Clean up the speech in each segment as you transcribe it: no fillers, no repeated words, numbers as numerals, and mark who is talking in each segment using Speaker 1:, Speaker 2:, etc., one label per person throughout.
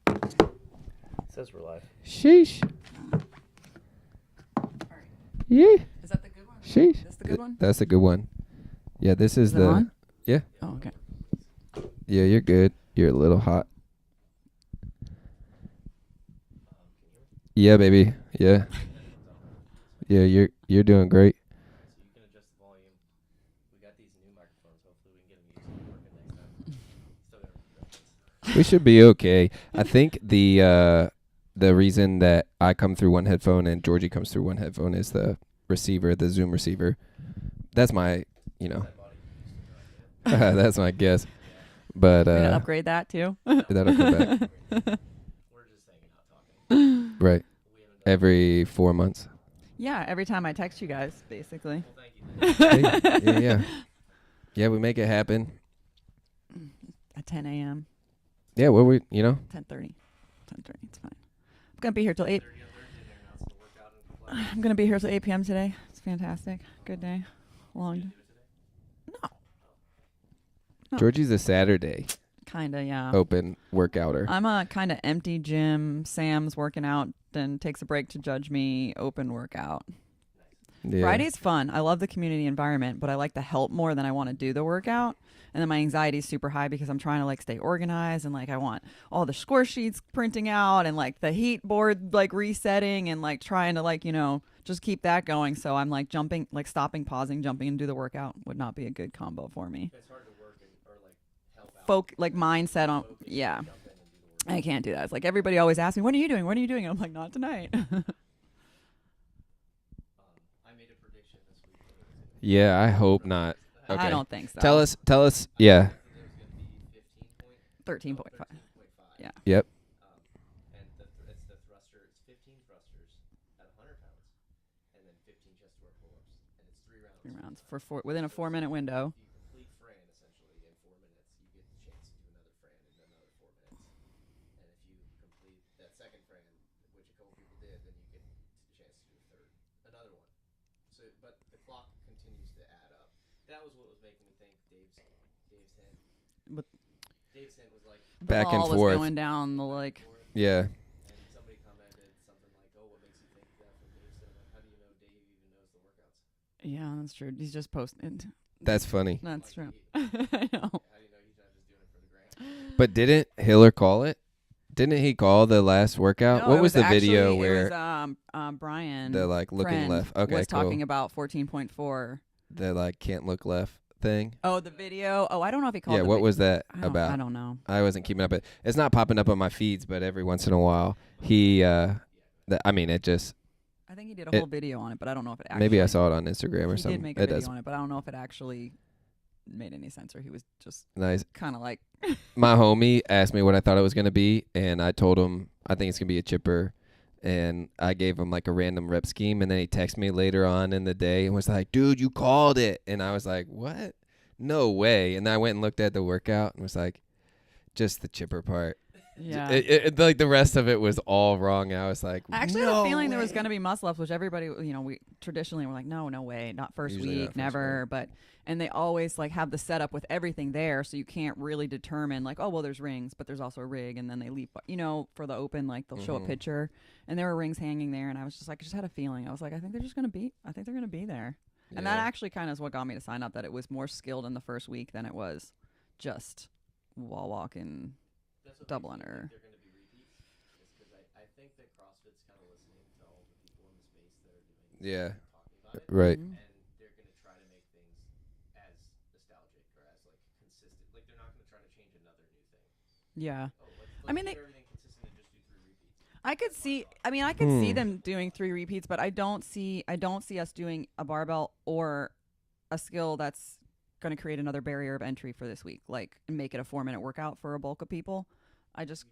Speaker 1: It says we're live.
Speaker 2: Sheesh. Yeah.
Speaker 3: Is that the good one?
Speaker 2: Sheesh.
Speaker 3: That's the good one?
Speaker 2: That's a good one. Yeah, this is
Speaker 3: Is it
Speaker 2: the.
Speaker 3: on?
Speaker 2: Yeah.
Speaker 3: Oh, okay.
Speaker 2: Yeah, you're good. You're a little hot. Yeah, baby. Yeah. Yeah, you're doing great.
Speaker 1: So you can adjust the volume. We got these new microphones. Hopefully we can get them used and working next time. Still got
Speaker 2: We should be okay. I think the reason that I come through one headphone and Georgie comes through one headphone is the receiver, the Zoom receiver. That's my, that's my guess. But
Speaker 3: We're gonna upgrade that too.
Speaker 2: that'll come back.
Speaker 1: We're just hanging out talking.
Speaker 2: Right. Every 4 months.
Speaker 3: Yeah, every time I text you guys, basically.
Speaker 1: Well, thank you.
Speaker 2: Hey, yeah. Yeah, we make it happen.
Speaker 3: At 10 a.m.,
Speaker 2: Yeah, well,
Speaker 3: 10:30. 10:30, it's fine. I'm gonna be here till 8.
Speaker 1: 30 on Thursday there now, so the workout and fly.
Speaker 3: I'm gonna be here till 8 p.m. today. It's fantastic. Good day. Long. No.
Speaker 2: Georgie's a Saturday
Speaker 3: Kinda, yeah.
Speaker 2: open workouter.
Speaker 3: I'm a kind of empty gym. Sam's working out, then takes a break to judge me. Open workout.
Speaker 2: Yeah.
Speaker 3: Friday's fun. I love the community environment, but I like the help more than I want to do the workout. And then my anxiety is super high because I'm trying to like stay organized and like I want all the score sheets printing out and like the heat board like resetting and like trying to like, just keep that going. So I'm like jumping, like stopping, pausing, jumping and do the workout would not be a good combo for me.
Speaker 1: It's hard to work or like help out.
Speaker 3: Like mindset on, yeah.
Speaker 1: Jump in and do the workout.
Speaker 3: I can't do that. It's like everybody always asks me, "What are you doing? What are you doing?" And I'm like, "Not tonight."
Speaker 1: I made a prediction this week. That it was gonna be
Speaker 2: Yeah, I hope not. Okay.
Speaker 3: I don't think so.
Speaker 2: Tell us. Yeah.
Speaker 1: It was going to be
Speaker 3: 13.5.
Speaker 1: 13.5.
Speaker 3: Yeah.
Speaker 2: Yep.
Speaker 1: And it's the thruster. It's 15 thrusters at 100 pounds, and then 15 chest to work pull-ups, and it's 3 rounds.
Speaker 3: 3 rounds for within a 4-minute window.
Speaker 1: If you complete Fran essentially in 4 minutes, you get the chance to do another Fran in another 4 minutes. And if you complete that second Fran, which a couple people did, then you get the chance to do another one. So, but the clock continues to add up. That was what was making me think Dave's hint.
Speaker 3: But
Speaker 1: Dave's hint was like
Speaker 3: the
Speaker 2: Back and
Speaker 3: ball was
Speaker 2: forth.
Speaker 3: going down the like.
Speaker 2: Yeah.
Speaker 1: and somebody commented something like, "Oh, what makes you think that from Dave's hint?" Like, how do you know Dave even knows the workouts?
Speaker 3: Yeah, that's true. He's just posting.
Speaker 2: That's funny.
Speaker 3: That's
Speaker 1: Like,
Speaker 3: true.
Speaker 1: he-
Speaker 3: I know.
Speaker 1: How do you know he's not just doing it for the gram?
Speaker 2: But didn't Hiller call it? Didn't he call the last workout?
Speaker 3: No,
Speaker 2: what
Speaker 3: it
Speaker 2: was the
Speaker 3: actually,
Speaker 2: video
Speaker 3: it
Speaker 2: where
Speaker 3: was, Brian,
Speaker 2: the like looking
Speaker 3: friend,
Speaker 2: left? Okay,
Speaker 3: was
Speaker 2: cool.
Speaker 3: talking about 14.4.
Speaker 2: The like can't look left thing.
Speaker 3: Oh, the video. Oh, I don't know if he called.
Speaker 2: Yeah.
Speaker 3: the
Speaker 2: What
Speaker 3: vi-
Speaker 2: was that
Speaker 3: I don't,
Speaker 2: about?
Speaker 3: I don't know.
Speaker 2: I wasn't keeping up. It's not popping up on my feeds, but every once in a while, it just
Speaker 3: I think he did a whole video on it, but I don't know if it actually.
Speaker 2: maybe I saw it on Instagram or
Speaker 3: He
Speaker 2: something.
Speaker 3: did make a
Speaker 2: It
Speaker 3: video
Speaker 2: does.
Speaker 3: on it, but I don't know if it actually made any sense or he was just
Speaker 2: Nice.
Speaker 3: kind of like.
Speaker 2: My homie asked me what I thought it was gonna be, and I told him I think it's gonna be a chipper, and I gave him like a random rep scheme, and then he texted me later on in the day and was like, "Dude, you called it," and I was like, "What? No way!" And then I went and looked at the workout and was like, "Just the chipper part."
Speaker 3: Yeah.
Speaker 2: It like the rest of it was all wrong. I was like,
Speaker 3: I actually
Speaker 2: no
Speaker 3: had a feeling there was
Speaker 2: way.
Speaker 3: going to be muscle ups, which everybody, we traditionally were like, no way, not first
Speaker 2: Usually not
Speaker 3: week,
Speaker 2: first
Speaker 3: never. And they always like have the setup with everything there, so you can't really determine like, oh well, there's rings, but there's also a rig, and then they leave, for the open, like they'll show a
Speaker 2: Mhm.
Speaker 3: picture, and there were rings hanging there, and I was just like, I just had a feeling. I was like, I think they're going to be there, and that
Speaker 2: Yeah.
Speaker 3: actually kind of is what got me to sign up. That it was more skilled in the first week than it was just wall walking.
Speaker 1: That's what
Speaker 3: Double
Speaker 1: makes me
Speaker 3: under.
Speaker 1: think they're going to be repeats. Is because I think that CrossFit's kind of listening to all the people in the space that are doing this
Speaker 2: Yeah.
Speaker 1: and talking about it.
Speaker 2: Right.
Speaker 3: Mhm.
Speaker 1: And they're going to try to make things as nostalgic or as like consistent. Like they're not going to try to change another new thing.
Speaker 3: Yeah.
Speaker 1: Oh, let's
Speaker 3: I mean,
Speaker 1: keep
Speaker 3: they-
Speaker 1: everything consistent and just do 3 repeats.
Speaker 3: I could see. I mean, I could see
Speaker 2: Hmm.
Speaker 3: them doing 3 repeats, but I don't see us doing a barbell or a skill that's going to create another barrier of entry for this week, like and make it a 4-minute workout for a bulk of people. I just.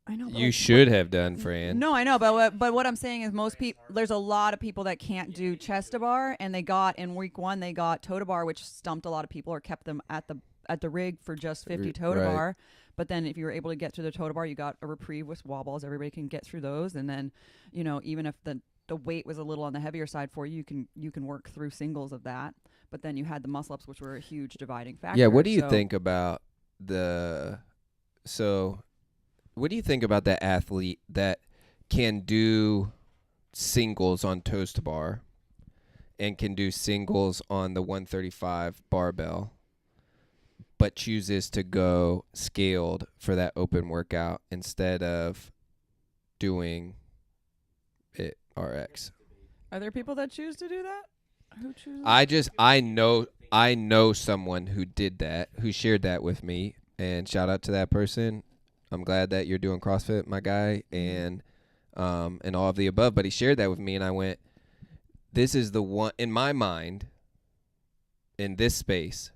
Speaker 3: I know. but
Speaker 2: You
Speaker 3: like,
Speaker 2: should have done, Fran.
Speaker 3: No, I know, but what I'm saying is most people. There's a lot of people that can't do chest to bar, and they got in week 1 they got toe to bar, which stumped a lot of people or kept them at the rig for just 50 toe to
Speaker 2: Right.
Speaker 3: bar. But then if you were able to get through the toe to bar, you got a reprieve with wall balls. Everybody can get through those, and then even if the the weight was a little on the heavier side for you, you can work through singles of that. But then you had the muscle ups, which were a huge dividing factor.
Speaker 2: Yeah, what do you
Speaker 3: So-
Speaker 2: think about what do you think about that athlete that can do singles on toes to bar and can do singles on the 135 barbell, but chooses to go scaled for that open workout instead of doing it RX?
Speaker 3: Are there people that choose to do that? Who chooses?
Speaker 2: I know someone who did that, who shared that with me, and shout out to that person. I'm glad that you're doing CrossFit, my guy, and all of the above. But he shared that with me, and I went, this is the one, in my mind, in this space,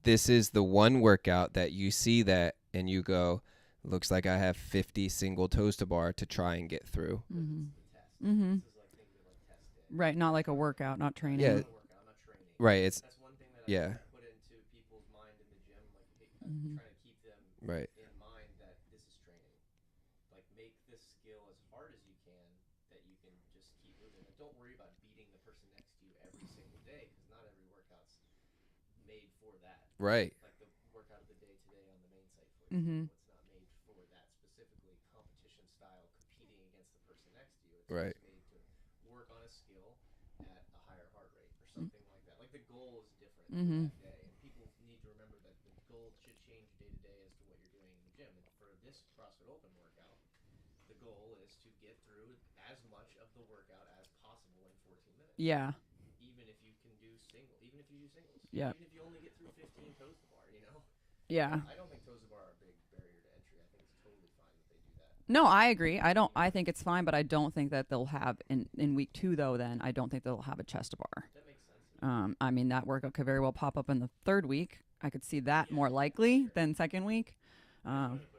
Speaker 2: this is the one workout that you see that and you go, looks like I have 50 single toes to bar to try and get through.
Speaker 3: Mm-hmm. Mm-hmm. Right, not like a workout, not training.
Speaker 2: Yeah. Right, it's,
Speaker 1: That's one thing that
Speaker 2: yeah,
Speaker 1: I put into people's mind in the gym, like
Speaker 3: Mhm.
Speaker 1: trying to keep them
Speaker 2: right.
Speaker 1: in mind that this is training. Like make this skill as hard as you can, that you can just keep moving. Like don't worry about beating the person next to you every single day, because not every workout's made for that.
Speaker 2: Right.
Speaker 1: Like the workout of the day today on the main site, for
Speaker 3: Mhm.
Speaker 1: example, it's not made for that specifically competition style competing against the person next to you. It's
Speaker 2: Right.
Speaker 1: just made to work on a skill at a higher heart rate or something like that. Like the goal is different
Speaker 3: Mhm.
Speaker 1: for that day, and people need to remember that the goal should change day to day as to what you're doing in the gym. And for this CrossFit Open workout, the goal is to get through as much of the workout as possible in 14 minutes.
Speaker 3: Yeah.
Speaker 1: Even if you can do even if you do singles.
Speaker 3: Yeah.
Speaker 1: Even if you only get through 15 toes to bar, you know.
Speaker 3: Yeah.
Speaker 1: I don't think toes to bar are a big barrier to entry. I think it's totally fine that they do that.
Speaker 3: No, I agree. I think it's fine, but I don't think that they'll have in week 2 though. Then I don't think they'll have a chest to bar.
Speaker 1: That makes sense.
Speaker 3: I mean that workout could very well pop up in the 3rd week. I could see that more likely than 2nd week.
Speaker 1: Put it on people's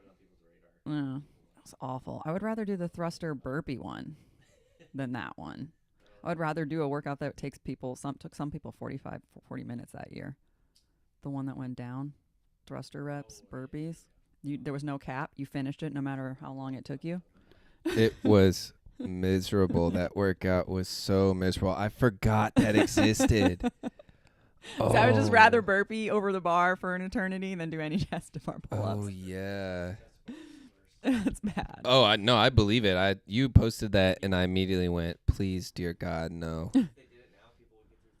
Speaker 1: radar.
Speaker 3: That's awful. I would rather do the thruster burpee one than that one. I would rather do a workout that takes people took some people 40 minutes that year. The one that went down, thruster reps, burpees. There was no cap. You finished it no matter how long it took you.
Speaker 2: It was miserable. That workout was so miserable. I forgot that existed.
Speaker 3: So I would just
Speaker 2: Oh.
Speaker 3: rather burpee over the bar for an eternity than do any chest to bar pull-ups.
Speaker 2: Oh yeah.
Speaker 3: It's bad.
Speaker 2: Oh, I believe it. You posted that, and I immediately went, "Please, dear God, no."
Speaker 1: If they did it now, people would get through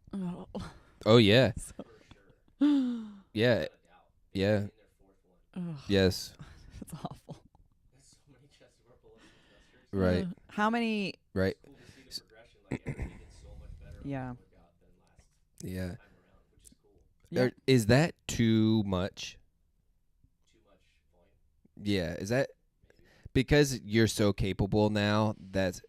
Speaker 1: 3 friends
Speaker 3: Oh.
Speaker 2: Oh yeah,
Speaker 1: for sure.
Speaker 2: yeah,
Speaker 1: Without a doubt.
Speaker 2: yeah,
Speaker 1: In their 4th one.
Speaker 3: Ugh,
Speaker 2: yes,
Speaker 3: it's awful.
Speaker 1: There's so many chest to bar pull-ups and thrusters.
Speaker 2: right,
Speaker 3: How many?
Speaker 2: right,
Speaker 1: It's cool to see the progression. Like everybody gets so much better on
Speaker 3: Yeah.
Speaker 1: this workout than last
Speaker 2: yeah.
Speaker 1: time around, which is cool.
Speaker 3: Yeah.
Speaker 2: Is that too much?
Speaker 1: Too much volume.
Speaker 2: Yeah, is that because you're so capable now?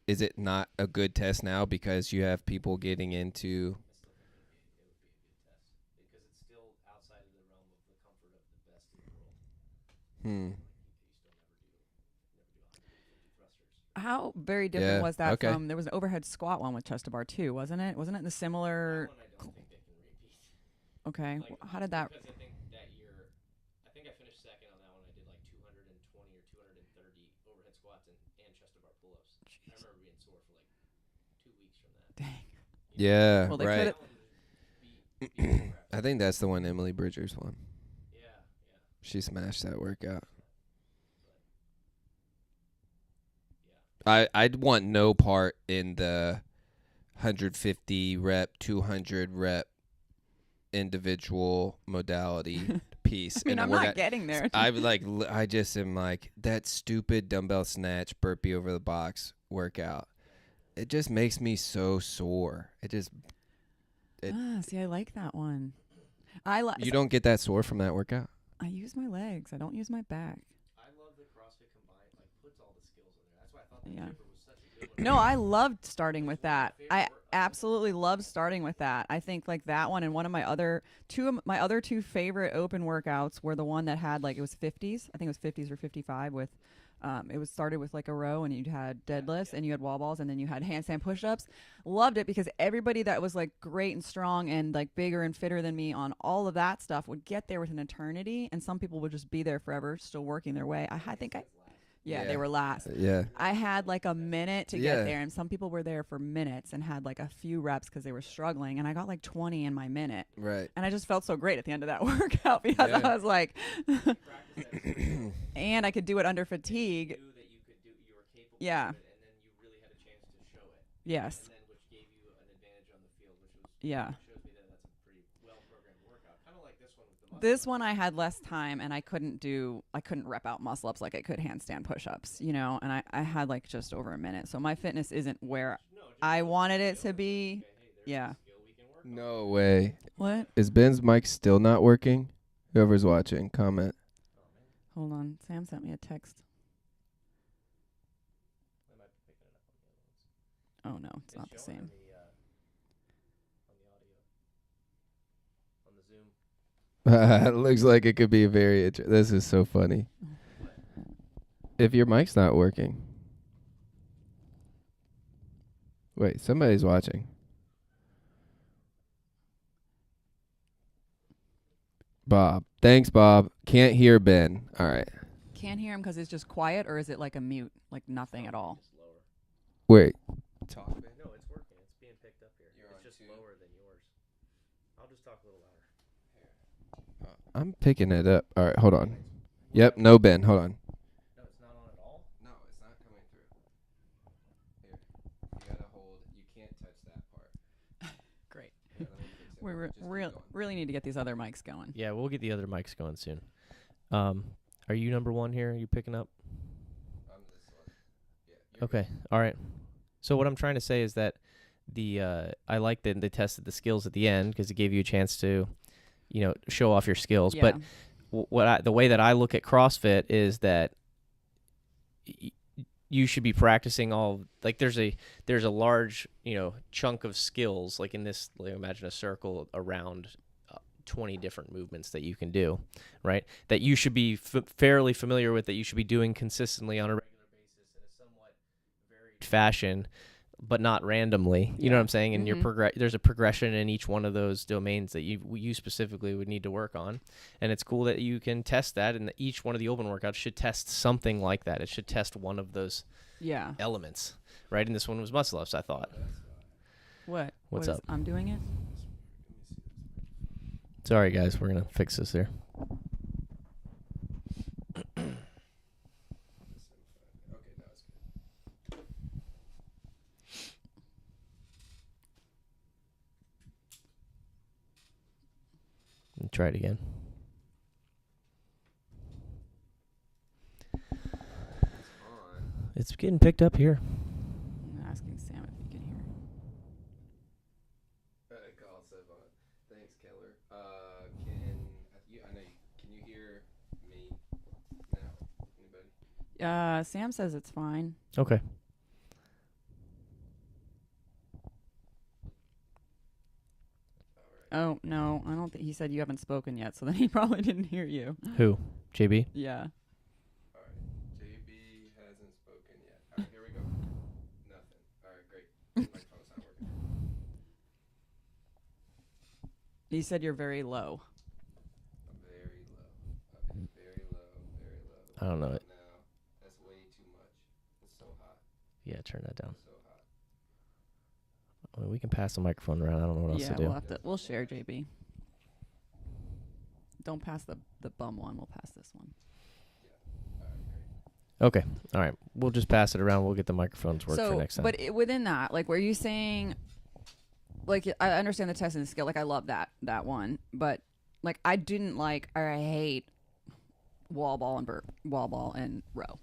Speaker 2: Is it not a good test now because you have people getting into?
Speaker 1: I still think it would be a good test because it's still outside of the realm of the comfort of the best in the world.
Speaker 2: Hmm.
Speaker 1: You still never do 150 thrusters.
Speaker 3: How very different
Speaker 2: Yeah,
Speaker 3: was that
Speaker 2: okay.
Speaker 3: from? There was an overhead squat one with chest to bar too, wasn't it? Wasn't it the similar?
Speaker 1: That one I don't think they can repeat.
Speaker 3: Okay,
Speaker 1: Like,
Speaker 3: how did that?
Speaker 1: Because I think that year, I think I finished second on that one. I did like 220 or 230 overhead squats and chest to bar pull-ups. I remember being sore for like 2 weeks from that.
Speaker 3: Dang.
Speaker 2: Yeah,
Speaker 3: Well, they
Speaker 2: right.
Speaker 3: could've-
Speaker 1: Beat the crap.
Speaker 2: I think that's the one Emily Bridgers won.
Speaker 1: Yeah.
Speaker 2: She smashed that workout.
Speaker 1: Yeah.
Speaker 2: I'd want no part in the 150 rep, 200 rep individual modality piece.
Speaker 3: I mean,
Speaker 2: in a
Speaker 3: I'm not
Speaker 2: workout.
Speaker 3: getting there.
Speaker 2: I just am like that stupid dumbbell snatch burpee over the box workout. It just makes me so sore. it
Speaker 3: See, I like that one.
Speaker 2: you don't get that sore from that workout.
Speaker 3: I use my legs. I don't use my back.
Speaker 1: I love the CrossFit combined, like puts all the skills in there. That's why I thought the
Speaker 3: Yeah.
Speaker 1: Jumper was such a good one.
Speaker 3: No, I loved starting with that. I absolutely loved starting with that. I think like that one and one of my other two favorite open workouts were the one that had like it was 50s. I think it was 50s or 55 with it was started with like a row and you had deadlifts and you had wall balls and then you had handstand push-ups. Loved it because everybody that was like great and strong and like bigger and fitter than me on all of that stuff would get there with an eternity and some people would just be there forever still working their way. I think Yeah,
Speaker 2: Yeah.
Speaker 3: they were last.
Speaker 2: Yeah.
Speaker 3: I had like a minute to
Speaker 2: Yeah.
Speaker 3: get there, and some people were there for minutes and had like a few reps because they were struggling, and I got like 20 in my minute.
Speaker 2: Right.
Speaker 3: And I just felt so great at the end of that workout because
Speaker 2: Yeah.
Speaker 3: I was like,
Speaker 1: Practice that so
Speaker 3: and I could do it under fatigue.
Speaker 1: you knew that you could do, you were capable
Speaker 3: Yeah.
Speaker 1: of it, and then you really had a chance to show it.
Speaker 3: Yes.
Speaker 1: And then which gave you an advantage on the field, which was
Speaker 3: Yeah.
Speaker 1: shows me that that's a pretty well programmed workout. Kind of like this one with the muscle
Speaker 3: This
Speaker 1: ups.
Speaker 3: one I had less time, and I couldn't rep out muscle ups like I could handstand push ups, and I had like just over a minute. So my fitness isn't where
Speaker 1: No, just
Speaker 3: I
Speaker 1: shows
Speaker 3: wanted
Speaker 1: the
Speaker 3: it
Speaker 1: skill.
Speaker 3: to be.
Speaker 1: Okay, hey, there's
Speaker 3: Yeah.
Speaker 1: a skill we can work on.
Speaker 2: No way.
Speaker 3: What?
Speaker 2: Is Ben's mic still not working? Whoever's watching, comment.
Speaker 1: Oh, man.
Speaker 3: Hold on. Sam sent me a text.
Speaker 1: I might be picking it up on the other ones.
Speaker 3: Oh, no. It's not the
Speaker 1: showing
Speaker 3: same.
Speaker 1: on the audio. On the Zoom.
Speaker 2: It looks like it could be very. This is so funny. If your mic's not working. Wait, somebody's watching. Bob. Thanks, Bob. Can't hear Ben. All right.
Speaker 3: Can't hear him because it's just quiet, or is it like a mute, like nothing at all?
Speaker 1: Just lower.
Speaker 2: Wait. Talk, Ben.
Speaker 1: No, it's working. It's being picked up here.
Speaker 2: You're on
Speaker 1: It's just
Speaker 2: two.
Speaker 1: lower than yours. I'll just talk a little louder.
Speaker 2: I'm picking it up. All right, hold on. Yep, no Ben. Hold on.
Speaker 1: No, it's not on at all.
Speaker 2: No, it's not coming through. Here, you gotta hold. You can't touch that part.
Speaker 3: Great.
Speaker 2: Yeah, let me fix it.
Speaker 3: We
Speaker 2: Just keep going.
Speaker 3: really need to get these other mics going.
Speaker 1: Yeah, we'll get the other mics going soon. Are you number one here? Are you picking up?
Speaker 2: I'm this one. Yeah. you're
Speaker 1: Okay. All right. So what I'm trying to say is that I like that they tested the skills at the end because it gave you a chance to, show off your skills.
Speaker 3: Yeah.
Speaker 1: But the way that I look at CrossFit is that you should be practicing all, like there's a large chunk of skills, like in this, like imagine a circle around 20 different movements that you can do, right? That you should be fairly familiar with, that you should be doing consistently on a regular basis in a somewhat varied fashion, but not randomly. You know what I'm saying? And
Speaker 3: Mhm.
Speaker 1: there's a progression in each one of those domains that you specifically would need to work on. And it's cool that you can test that, and that each one of the open workouts should test something like that. It should test one of those
Speaker 3: Yeah.
Speaker 1: elements, right? And this one was muscle ups, I thought.
Speaker 3: What?
Speaker 1: What's
Speaker 3: What is-
Speaker 1: up?
Speaker 3: I'm doing it.
Speaker 1: Sorry, guys. We're going to fix this here.
Speaker 2: Okay, no, it's good.
Speaker 1: Try it again. It's getting picked up here.
Speaker 3: I'm asking Sam if he can hear.
Speaker 2: Call said on it. Thanks, Keller. Can you hear me now? Anybody?
Speaker 3: Sam says it's fine.
Speaker 1: Okay.
Speaker 3: Oh no, I don't think he said you haven't spoken yet, so then he probably didn't hear you.
Speaker 1: Who? JB?
Speaker 3: Yeah.
Speaker 2: All right. JB hasn't spoken yet. All right, here we go. Nothing. All right, great. Microphone's not working.
Speaker 3: He said you're very low.
Speaker 2: Very low. Okay, very low, very low.
Speaker 1: I don't know it.
Speaker 2: Now, that's way too much. It's so hot.
Speaker 1: Yeah, turn that down.
Speaker 2: So hot.
Speaker 1: I mean, we can pass the microphone around. I don't know what else
Speaker 3: Yeah,
Speaker 1: to do.
Speaker 3: we'll share JB. Don't pass the bum one. We'll pass this one.
Speaker 2: All right, great.
Speaker 1: Okay. All right. We'll just pass it around. We'll get the microphones work for next time.
Speaker 3: But within that, like, were you saying, like, I understand the testing skill, like, I love that one, but like, I didn't like, or I hate wall ball and row.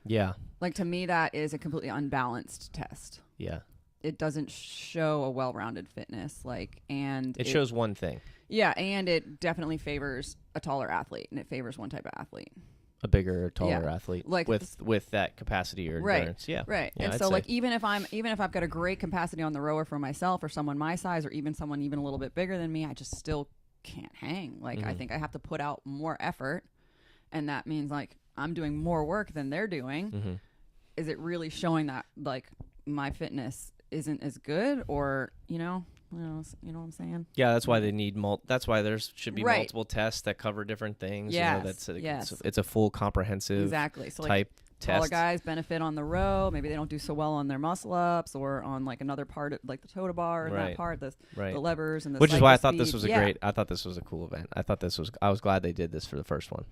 Speaker 1: Yeah.
Speaker 3: Like, to me, that is a completely unbalanced test.
Speaker 1: Yeah.
Speaker 3: It doesn't show a well-rounded fitness, like, and
Speaker 1: It shows one thing.
Speaker 3: yeah, and it definitely favors a taller athlete, and it favors one type of athlete.
Speaker 1: A bigger, taller
Speaker 3: Yeah.
Speaker 1: athlete
Speaker 3: Like
Speaker 1: with that capacity or
Speaker 3: Right.
Speaker 1: endurance. Yeah.
Speaker 3: Right.
Speaker 1: Yeah,
Speaker 3: and
Speaker 1: I'd
Speaker 3: so
Speaker 1: say.
Speaker 3: like even if I've got a great capacity on the rower for myself or someone my size or even someone even a little bit bigger than me, I just still can't hang. Like I
Speaker 1: Mhm.
Speaker 3: think I have to put out more effort, and that means like I'm doing more work than they're doing.
Speaker 1: Mm-hmm.
Speaker 3: Is it really showing that like my fitness isn't as good, or You know what I'm saying?
Speaker 4: Yeah, that's why they need that's why there should be
Speaker 3: Right.
Speaker 4: multiple tests that cover different things.
Speaker 3: Yes,
Speaker 4: It's a full comprehensive
Speaker 3: Exactly. So like
Speaker 4: type
Speaker 3: taller
Speaker 4: test.
Speaker 3: guys benefit on the row. Maybe they don't do so well on their muscle ups or on like another part, like the total bar and
Speaker 4: Right.
Speaker 3: that part, the
Speaker 4: Right.
Speaker 3: levers and the
Speaker 4: Which is why I thought
Speaker 3: cycle
Speaker 4: this
Speaker 3: speed.
Speaker 4: was
Speaker 3: Yeah.
Speaker 4: I thought this was a cool event. I was glad they did this for the first one.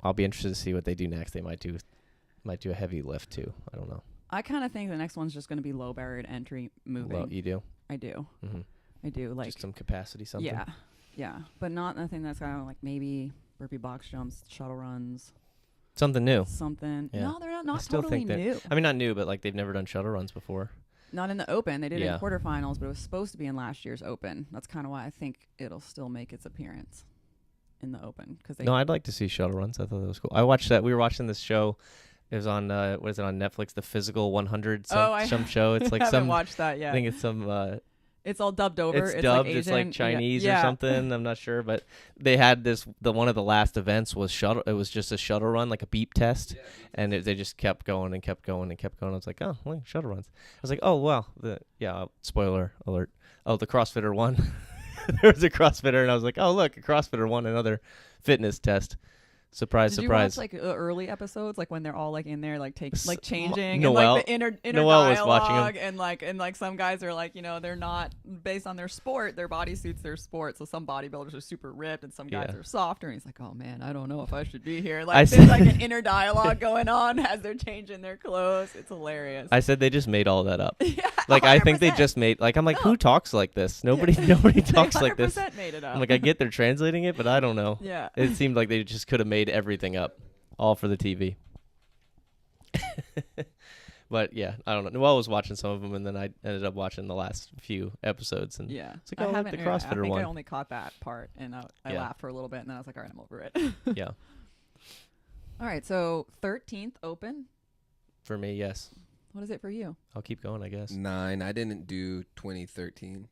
Speaker 4: I'll be interested to see what they do next. They might do a heavy lift too. I don't know.
Speaker 3: I kind of think the next one's just going to be low barrier entry moving.
Speaker 4: You do?
Speaker 3: I do.
Speaker 4: Mm-hmm.
Speaker 3: I do. Like,
Speaker 4: just some capacity, something.
Speaker 3: yeah. Yeah. But not nothing that's kind of like maybe burpee box jumps, shuttle runs,
Speaker 4: Something new.
Speaker 3: something.
Speaker 4: Yeah.
Speaker 3: No, they're not
Speaker 4: still
Speaker 3: totally
Speaker 4: think that-
Speaker 3: new.
Speaker 4: I mean, not new, but like they've never done shuttle runs before.
Speaker 3: Not in the Open. They did it
Speaker 4: Yeah.
Speaker 3: in quarterfinals, but it was supposed to be in last year's Open. That's kind of why I think it'll still make its appearance in the Open.
Speaker 4: No, I'd like to see shuttle runs. I thought that was cool. I watched that. We were watching this show. It was on what is it on Netflix? The Physical 100 some show. It's like
Speaker 3: I haven't
Speaker 4: some.
Speaker 3: watched that yet.
Speaker 4: I think it's some.
Speaker 3: It's all dubbed over.
Speaker 4: It's dubbed.
Speaker 3: Like
Speaker 4: It's like
Speaker 3: Asian.
Speaker 4: Chinese
Speaker 3: Yeah.
Speaker 4: or something. I'm not sure, but they had this. One of the last events was shuttle. It was just a shuttle run, like a beep test, and they just kept going and kept going and kept going. I was like, oh, well, shuttle runs. I was like, oh wow, spoiler alert. Oh, the CrossFitter won. There was a CrossFitter, and I was like, oh look, a CrossFitter won another fitness test. Surprise,
Speaker 3: Did
Speaker 4: surprise.
Speaker 3: you watch like early episodes, like when they're all like in there, like changing,
Speaker 4: Noelle-
Speaker 3: and like the inner
Speaker 4: Noelle was watching 'em.
Speaker 3: dialogue, and like some guys are like, they're not based on their sport, their body suits their sport. So some bodybuilders are super ripped, and some guys
Speaker 4: Yeah.
Speaker 3: are softer. And he's like, oh man, I don't know if I should be here.
Speaker 4: I
Speaker 3: Like
Speaker 4: said-
Speaker 3: there's like an inner dialogue going on as they're changing their clothes. It's hilarious.
Speaker 4: I said they just made all that up.
Speaker 3: Yeah,
Speaker 4: Like I think they
Speaker 3: 100%.
Speaker 4: just made. Like I'm like,
Speaker 3: No.
Speaker 4: who talks like this? Nobody
Speaker 3: They
Speaker 4: talks like this.
Speaker 3: 100% made it up.
Speaker 4: I'm like, I get they're translating it, but I don't know.
Speaker 3: Yeah.
Speaker 4: It seemed like they just could have made everything up, all for the TV. But yeah, I don't know. Noelle was watching some of them, and then I ended up watching the last few episodes. And
Speaker 3: Yeah,
Speaker 4: it's like, oh, look, the
Speaker 3: I
Speaker 4: CrossFitter
Speaker 3: think
Speaker 4: one.
Speaker 3: I only caught that part, and I
Speaker 4: Yeah.
Speaker 3: laughed for a little bit, and then I was like, all right, I'm over it.
Speaker 4: Yeah,
Speaker 3: All right, so 13th Open.
Speaker 4: for me, yes.
Speaker 3: What is it for you?
Speaker 4: I'll keep going, I guess.
Speaker 2: 9. I didn't do 2013.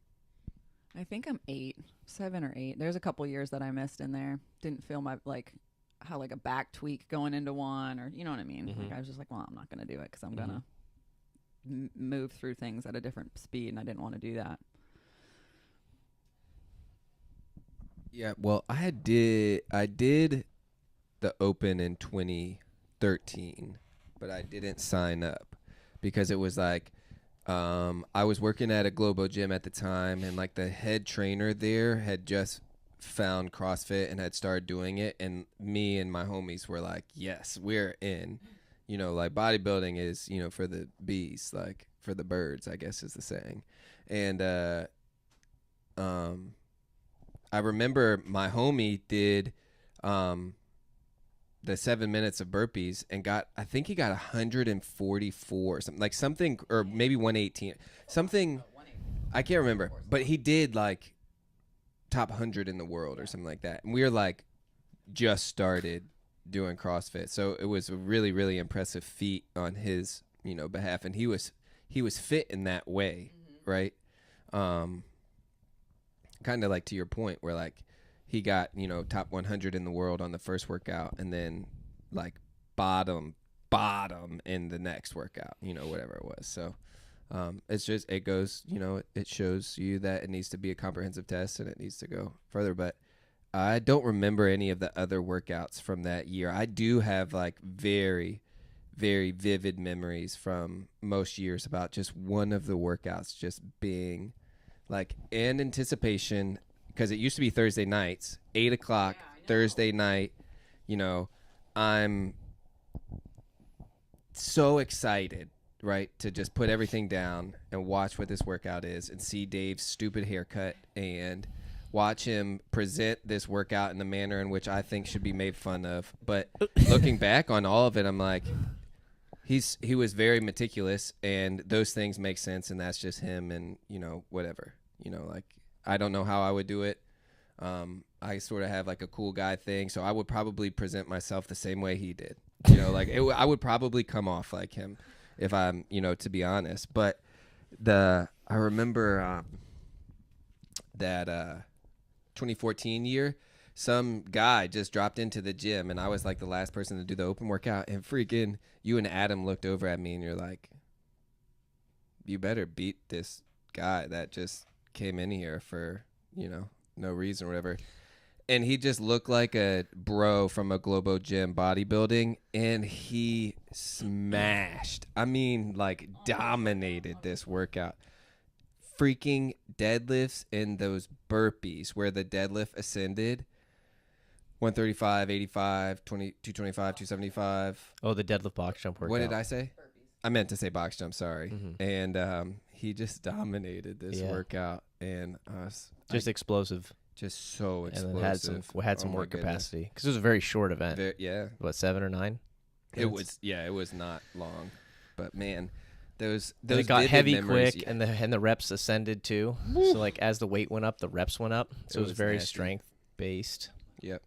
Speaker 3: I think I'm 8, 7 or 8. There's a couple years that I missed in there. Didn't feel my how a back tweak going into one, or you know what I mean.
Speaker 4: Mhm.
Speaker 3: Like I was just like, well, I'm not gonna do it because I'm gonna move through things at a different speed, and I didn't want to do that.
Speaker 2: Yeah, well, I did the Open in 2013, but I didn't sign up because it was like I was working at a Globo gym at the time, and like the head trainer there had just found CrossFit and had started doing it, and me and my homies were like, yes, we're in. Like bodybuilding is, for the bees, like for the birds, I guess is the saying. And I remember my homie did the 7 minutes of burpees and I think he got 144 or something, like something, or maybe 118, something. I can't remember, but he did like top 100 in the world or something like that. And we were like just started doing CrossFit. So it was a really, really impressive feat on his, behalf. And he was fit in that way. Right. Kind of like to your point where like he got, top 100 in the world on the first workout and then like bottom in the next workout, whatever it was. So it's just, it goes, it shows you that it needs to be a comprehensive test and it needs to go further. But I don't remember any of the other workouts from that year. I do have like very, very vivid memories from most years about just one of the workouts just being like in anticipation, because it used to be Thursday nights, 8 o'clock, Thursday night. I'm so excited, right, to just put everything down and watch what this workout is and see Dave's stupid haircut and watch him present this workout in the manner in which I think should be made fun of. But looking back on all of it, I'm like, he was very meticulous, and those things make sense, and that's just him, and whatever. Like I don't know how I would do it. I sort of have like a cool guy thing, so I would probably present myself the same way he did. I would probably come off like him if I'm, to be honest. But I remember that 2014 year, some guy just dropped into the gym, and I was like the last person to do the open workout, and freaking you and Adam looked over at me, and you're like, you better beat this guy that just came in here for, no reason or whatever. And he just looked like a bro from a Globo Gym bodybuilding, and he smashed. I mean, like, dominated this workout. Freaking deadlifts and those burpees where the deadlift ascended. 135, 85, 20, 225, 275.
Speaker 4: Oh, the deadlift box jump workout.
Speaker 2: What did I say? I meant to say box jump, sorry.
Speaker 4: Mhm.
Speaker 2: And he just dominated this
Speaker 4: Yeah.
Speaker 2: workout, and
Speaker 4: Just explosive.
Speaker 2: just so
Speaker 4: And
Speaker 2: explosive.
Speaker 4: then had some
Speaker 2: Oh my
Speaker 4: work
Speaker 2: goodness.
Speaker 4: capacity because it was a very short event.
Speaker 2: Yeah,
Speaker 4: What, 7 or 9?
Speaker 2: it was not long, but man, those
Speaker 4: And it got
Speaker 2: vivid
Speaker 4: heavy
Speaker 2: memories,
Speaker 4: quick,
Speaker 2: yeah.
Speaker 4: and the reps ascended too. So like as the weight went up, the reps went up. So
Speaker 2: It
Speaker 4: it was
Speaker 2: was
Speaker 4: very
Speaker 2: nasty.
Speaker 4: strength based.
Speaker 2: Yep,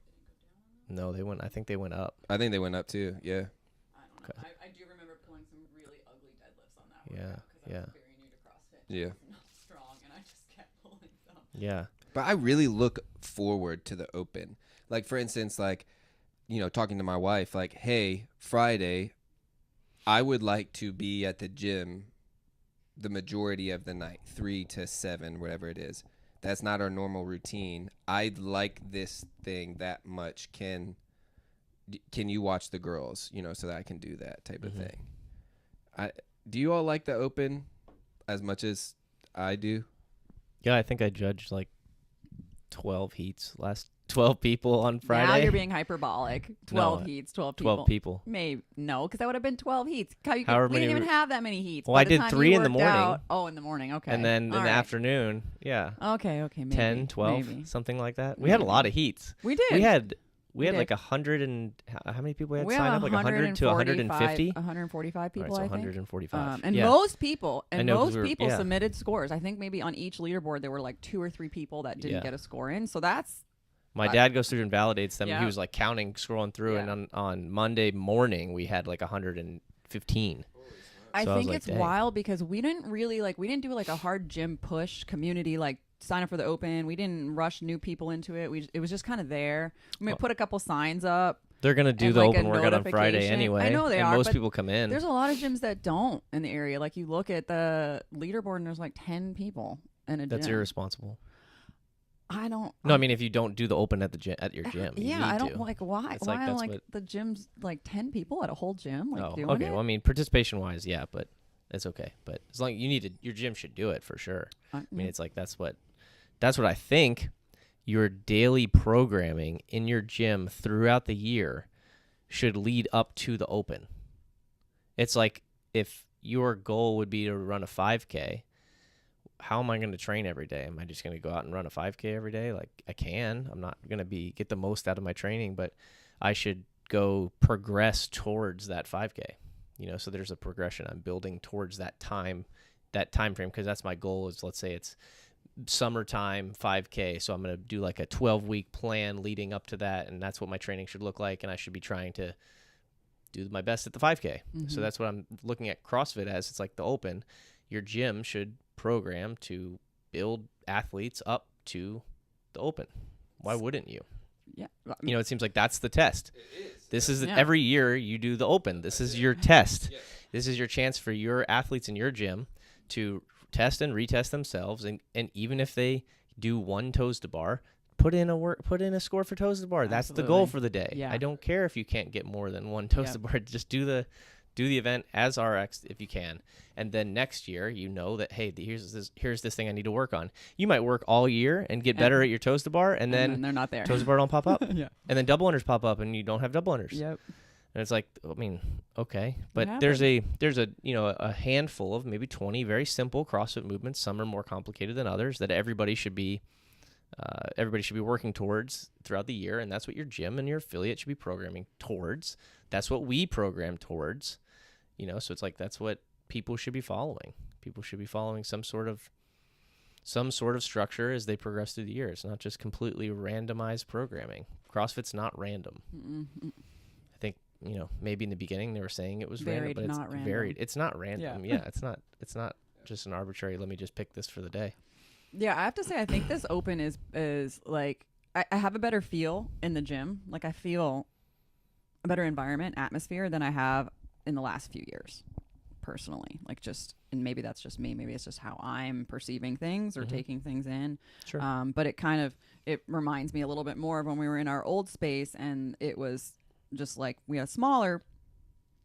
Speaker 4: No, they went. I think they went up.
Speaker 2: I think they went up too. Yeah,
Speaker 3: I don't know. I do remember pulling some really ugly deadlifts on that
Speaker 4: Yeah,
Speaker 3: workout because I
Speaker 4: yeah.
Speaker 3: was very new to CrossFit.
Speaker 2: Yeah.
Speaker 3: I was not strong, and I just kept pulling some.
Speaker 4: Yeah.
Speaker 2: but I really look forward to the open. Like for instance, like talking to my wife, like, hey, Friday, I would like to be at the gym the majority of the night, 3 to 7, whatever it is. That's not our normal routine. I like this thing that much. Can you watch the girls, so that I can do that type of
Speaker 4: Mhm.
Speaker 2: thing. Do you all like the open as much as I do?
Speaker 4: Yeah, I think I judged like 12 heats, last 12 people on Friday.
Speaker 3: Now you're being hyperbolic. 12
Speaker 4: No,
Speaker 3: heats, 12 people.
Speaker 4: 12 people.
Speaker 3: Maybe no, because that would have been 12 heats. We
Speaker 4: However
Speaker 3: didn't
Speaker 4: many
Speaker 3: even
Speaker 4: were-
Speaker 3: have that many heats.
Speaker 4: Well,
Speaker 3: By
Speaker 4: I
Speaker 3: the
Speaker 4: did
Speaker 3: time
Speaker 4: 3
Speaker 3: you
Speaker 4: in the
Speaker 3: worked
Speaker 4: morning.
Speaker 3: out- Oh, in the morning. Okay.
Speaker 4: And then in
Speaker 3: All
Speaker 4: the
Speaker 3: right.
Speaker 4: afternoon, yeah,
Speaker 3: Okay. Maybe
Speaker 4: 10, 12,
Speaker 3: maybe.
Speaker 4: something like that. We had a lot of heats.
Speaker 3: We did.
Speaker 4: We had
Speaker 3: We did.
Speaker 4: like 100 and how many people we had
Speaker 3: We
Speaker 4: sign
Speaker 3: have
Speaker 4: up? Like 100 to 150.
Speaker 3: 145 people,
Speaker 4: All right, so
Speaker 3: I think.
Speaker 4: 145.
Speaker 3: And
Speaker 4: yeah.
Speaker 3: most people,
Speaker 4: I know 'cause
Speaker 3: most
Speaker 4: we were-
Speaker 3: people
Speaker 4: yeah.
Speaker 3: submitted scores. I think maybe on each leaderboard there were like 2 or 3 people that didn't
Speaker 4: Yeah.
Speaker 3: get a score in. So that's
Speaker 4: My dad goes through and validates them.
Speaker 3: Yeah.
Speaker 4: He was like counting, scrolling through,
Speaker 3: Yeah.
Speaker 4: and on Monday morning we had like 115.
Speaker 3: I
Speaker 4: So I was
Speaker 3: think
Speaker 4: like,
Speaker 3: it's
Speaker 4: dang.
Speaker 3: wild because we didn't do like a hard gym push community like sign up for the open. We didn't rush new people into it. It was just kind of there. We might
Speaker 4: Well-
Speaker 3: put a couple signs up.
Speaker 4: They're gonna do
Speaker 3: And,
Speaker 4: the
Speaker 3: like,
Speaker 4: open
Speaker 3: a
Speaker 4: workout on Friday
Speaker 3: notification.
Speaker 4: anyway.
Speaker 3: I know they
Speaker 4: and
Speaker 3: are,
Speaker 4: most
Speaker 3: but
Speaker 4: people come in.
Speaker 3: There's a lot of gyms that don't in the area. Like you look at the leaderboard and there's like 10 people in a
Speaker 4: That's
Speaker 3: gym.
Speaker 4: irresponsible.
Speaker 3: I don't.
Speaker 4: No, I mean if you don't do the open at the gym at your gym, you
Speaker 3: Yeah,
Speaker 4: need
Speaker 3: I don't
Speaker 4: to.
Speaker 3: like why.
Speaker 4: It's like,
Speaker 3: Why
Speaker 4: that's
Speaker 3: like
Speaker 4: what-
Speaker 3: the gym's like 10 people at a whole gym like
Speaker 4: Oh,
Speaker 3: doing
Speaker 4: okay.
Speaker 3: it?
Speaker 4: Well, I mean participation wise, yeah, but it's okay. But as long you need to, your gym should do it for sure. I mean, it's like that's what I think. Your daily programming in your gym throughout the year should lead up to the open. It's like if your goal would be to run a 5K, how am I going to train every day? Am I just going to go out and run a 5K every day? Like I can. I'm not going to get the most out of my training, but I should go progress towards that 5K. So there's a progression. I'm building towards that time frame because that's my goal. Is let's say it's summertime 5K, so I'm going to do like a 12-week plan leading up to that, and that's what my training should look like, and I should be trying to do my best at the 5K. So that's what I'm looking at CrossFit as. It's like the open. Your gym should program to build athletes up to the open. Why wouldn't you?
Speaker 3: Yeah.
Speaker 4: It seems like that's the test. This is
Speaker 3: Yeah.
Speaker 4: every year you do the open. This is your test. This is your chance for your athletes in your gym to test and retest themselves, and even if they do one toes to bar, put in a score for toes to bar. That's the goal
Speaker 3: Absolutely.
Speaker 4: for the day.
Speaker 3: Yeah.
Speaker 4: I don't care if you can't get more than one toes
Speaker 3: Yep.
Speaker 4: to bar. Just do the event as RX if you can, and then next year that hey, here's this thing I need to work on. You might work all year and get better at your toes to bar, and then
Speaker 3: they're not there.
Speaker 4: toes to bar don't pop up,
Speaker 3: Yeah.
Speaker 4: and then double unders pop up, and you don't have double unders.
Speaker 3: Yep.
Speaker 4: And it's like, I mean, okay, but
Speaker 3: It
Speaker 4: there's a handful of maybe 20 very simple CrossFit movements. Some are more complicated than others that everybody should be working towards throughout the year, and that's what your gym and your affiliate should be programming towards. That's what we program towards. So it's like that's what people should be following. People should be following some sort of structure as they progress through the year. It's not just completely randomized programming. CrossFit's not random. I think, maybe in the beginning they were saying it was
Speaker 3: Varied,
Speaker 4: random, but
Speaker 3: not
Speaker 4: it's
Speaker 3: random.
Speaker 4: varied. It's not random.
Speaker 3: Yeah.
Speaker 4: Yeah, it's not just an arbitrary, let me just pick this for the day.
Speaker 3: Yeah, I have to say I think this open is like I have a better feel in the gym. Like I feel a better environment, atmosphere than I have in the last few years. personally. Like just, and maybe that's just me. Maybe it's just how I'm perceiving things or taking things in.
Speaker 4: Sure.
Speaker 3: But it reminds me a little bit more of when we were in our old space, and it was just like we had a smaller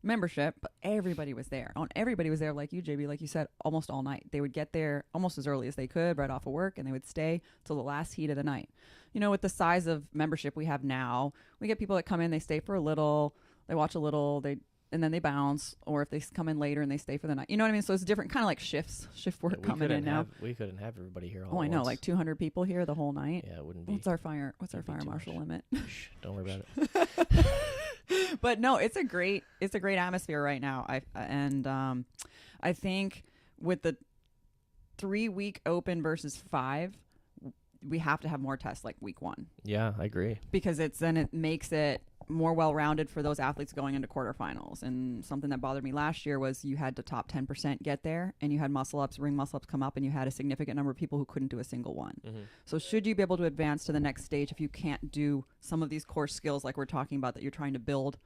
Speaker 3: membership, but everybody was there. Everybody was there, like you, JB, like you said, almost all night. They would get there almost as early as they could, right off of work, and they would stay till the last heat of the night. You know, with the size of membership we have now, we get people that come in, they stay for a little, they watch a little, and then they bounce, or if they come in later and they stay for the night. You know what I mean? So it's different, kind of like shift work
Speaker 4: Yeah,
Speaker 3: coming in now.
Speaker 4: We couldn't have everybody here all
Speaker 3: Oh,
Speaker 4: at
Speaker 3: I know,
Speaker 4: once.
Speaker 3: like 200 people here the whole night.
Speaker 4: Yeah, it wouldn't be.
Speaker 3: What's our fire
Speaker 4: It'd be too
Speaker 3: marshal
Speaker 4: much.
Speaker 3: limit?
Speaker 4: Shh, don't worry about it.
Speaker 3: But no, it's a great atmosphere right now. I think with the 3-week open versus 5, we have to have more tests like week 1,
Speaker 4: Yeah, I agree.
Speaker 3: because it makes it more well-rounded for those athletes going into quarterfinals. And something that bothered me last year was you had the top 10% get there, and you had ring muscle ups come up, and you had a significant number of people who couldn't do a single one.
Speaker 4: Mm-hmm.
Speaker 3: So should you be able to advance to the next stage if you can't do some of these core skills like we're talking about that you're trying to build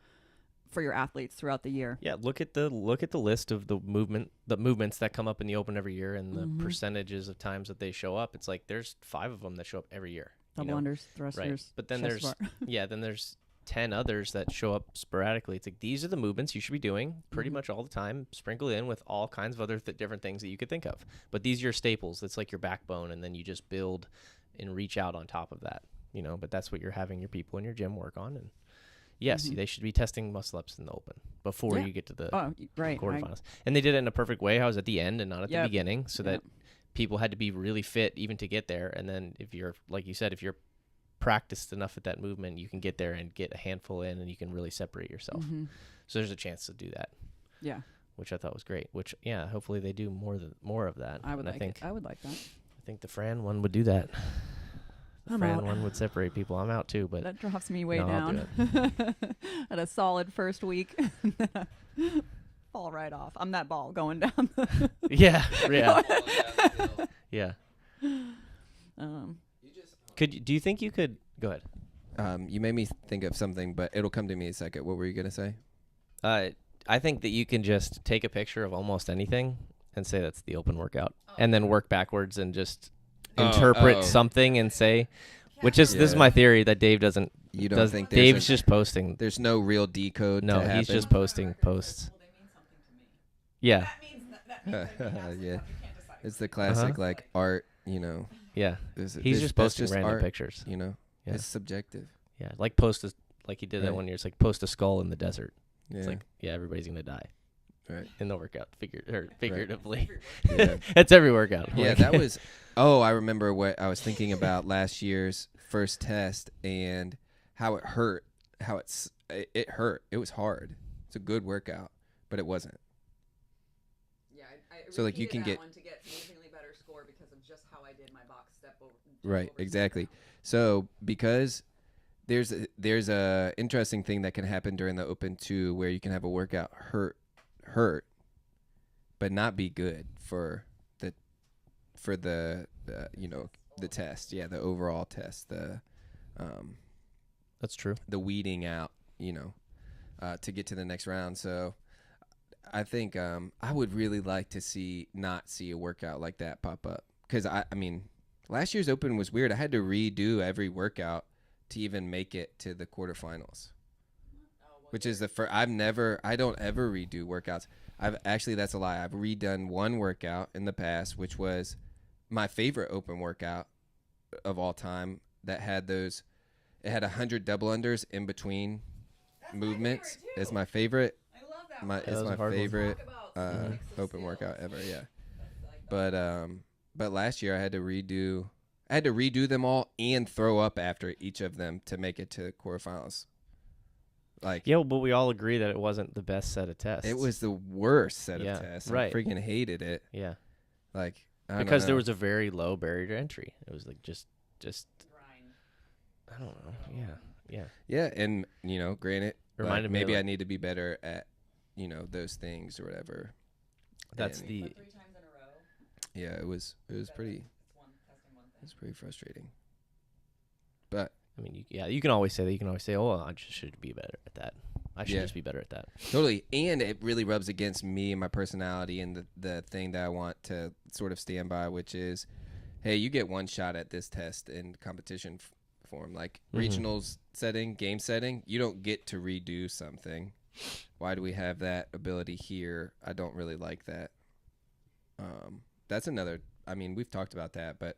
Speaker 3: for your athletes throughout the year?
Speaker 4: Yeah, look at the list of the movements that come up in the open every year, and the percentages of times that they show up. It's like there's 5 of them that show up every year.
Speaker 3: Double unders, thrusters,
Speaker 4: right? But then
Speaker 3: chest
Speaker 4: there's
Speaker 3: bar.
Speaker 4: then there's 10 others that show up sporadically. It's like these are the movements you should be doing pretty much all the time, sprinkled in with all kinds of other different things that you could think of. But these are your staples. That's like your backbone, and then you just build and reach out on top of that. You know, but that's what you're having your people in your gym work on. And yes, they should be testing muscle ups in the open before you get to the quarterfinals. And they did it in a perfect way. I was at the end and not at the beginning, so that people had to be really fit even to get there. And then if you're, like you said, if you're practiced enough at that movement, you can get there and get a handful in, and you can really separate yourself. So there's a chance to do that.
Speaker 3: Yeah,
Speaker 4: which I thought was great. Which hopefully they do more of that.
Speaker 3: I would
Speaker 4: and
Speaker 3: like it. I would like that.
Speaker 4: I think the Fran one would do that. The
Speaker 3: I'm
Speaker 4: Fran
Speaker 3: out.
Speaker 4: one would separate people. I'm out too, but
Speaker 3: That drops me way
Speaker 4: No, I'll do
Speaker 3: down at a solid first week. Fall right off. I'm that ball going down.
Speaker 4: yeah.
Speaker 3: Um,
Speaker 4: Do you think you could go ahead?
Speaker 2: You made me think of something, but it'll come to me in a second. What were you gonna say?
Speaker 4: I think that you can just take a picture of almost anything and say that's the open workout, and then work backwards and just interpret something and say, which is this is
Speaker 2: Yeah.
Speaker 4: my theory that Dave doesn't.
Speaker 2: You don't think
Speaker 4: Dave's just posting?
Speaker 2: there's no real decode?
Speaker 4: No,
Speaker 2: to
Speaker 4: he's
Speaker 2: happen?
Speaker 4: just posting posts. Yeah,
Speaker 2: yeah. It's the classic like art. You know,
Speaker 4: yeah.
Speaker 2: he's
Speaker 4: He's just posting random
Speaker 2: art,
Speaker 4: pictures.
Speaker 2: You know,
Speaker 4: Yeah.
Speaker 2: it's subjective.
Speaker 4: Yeah, like like he did that
Speaker 2: Right.
Speaker 4: one year. It's like post a skull in the desert.
Speaker 2: Yeah,
Speaker 4: It's like everybody's gonna die
Speaker 2: right.
Speaker 4: in the workout, figuratively.
Speaker 2: Yeah.
Speaker 4: It's every workout.
Speaker 2: Yeah,
Speaker 4: Like-
Speaker 2: that was. Oh, I remember what I was thinking about last year's first test and how it hurt. How it hurt. It was hard. It's a good workout, but it wasn't.
Speaker 3: yeah, I
Speaker 2: So, like, you can
Speaker 3: that
Speaker 2: get-
Speaker 3: one to get significantly better score because of just how I did my box step over.
Speaker 2: Right, exactly. So because there's a interesting thing that can happen during the open too, where you can have a workout hurt, but not be good for the the test. Yeah, the overall test.
Speaker 4: That's true.
Speaker 2: The weeding out, to get to the next round. So I think I would really like to not see a workout like that pop up, because I mean last year's open was weird. I had to redo every workout to even make it to the quarterfinals, which is the first. I don't ever redo workouts. That's a lie. I've redone one workout in the past, which was my favorite open workout of all time, that had it had 100 double unders in between movements. It's my favorite.
Speaker 3: I love that.
Speaker 4: That
Speaker 2: It's
Speaker 4: was a
Speaker 2: my
Speaker 4: hard one.
Speaker 2: favorite
Speaker 3: Talk about mix of
Speaker 2: open
Speaker 3: skills.
Speaker 2: workout ever. Yeah. But last year I had to redo them all and throw up after each of them to make it to quarterfinals. Like,
Speaker 4: Yeah, but we all agree that it wasn't the best set of tests.
Speaker 2: it was the worst set
Speaker 4: Yeah,
Speaker 2: of tests.
Speaker 4: right.
Speaker 2: I freaking hated it.
Speaker 4: Yeah,
Speaker 2: Like, I don't
Speaker 4: because there
Speaker 2: know.
Speaker 4: was a very low barrier to entry. It was like just I don't know. Yeah.
Speaker 2: Yeah, and granted,
Speaker 4: Reminded me of,
Speaker 2: maybe I
Speaker 4: like-
Speaker 2: need to be better at those things or whatever.
Speaker 4: That's
Speaker 2: And,
Speaker 4: the
Speaker 3: 3 times in a row.
Speaker 2: yeah. It was pretty. It's pretty frustrating. But
Speaker 4: I mean, you can always say that. You can always say, "Oh, I just should be better at that." I should
Speaker 2: Yeah.
Speaker 4: just be better at that.
Speaker 2: Totally. And it really rubs against me and my personality and the thing that I want to sort of stand by, which is, hey, you get one shot at this test in competition form. Like regionals setting, game setting, you don't get to redo something. Why do we have that ability here? I don't really like that. That's another, I mean, we've talked about that, but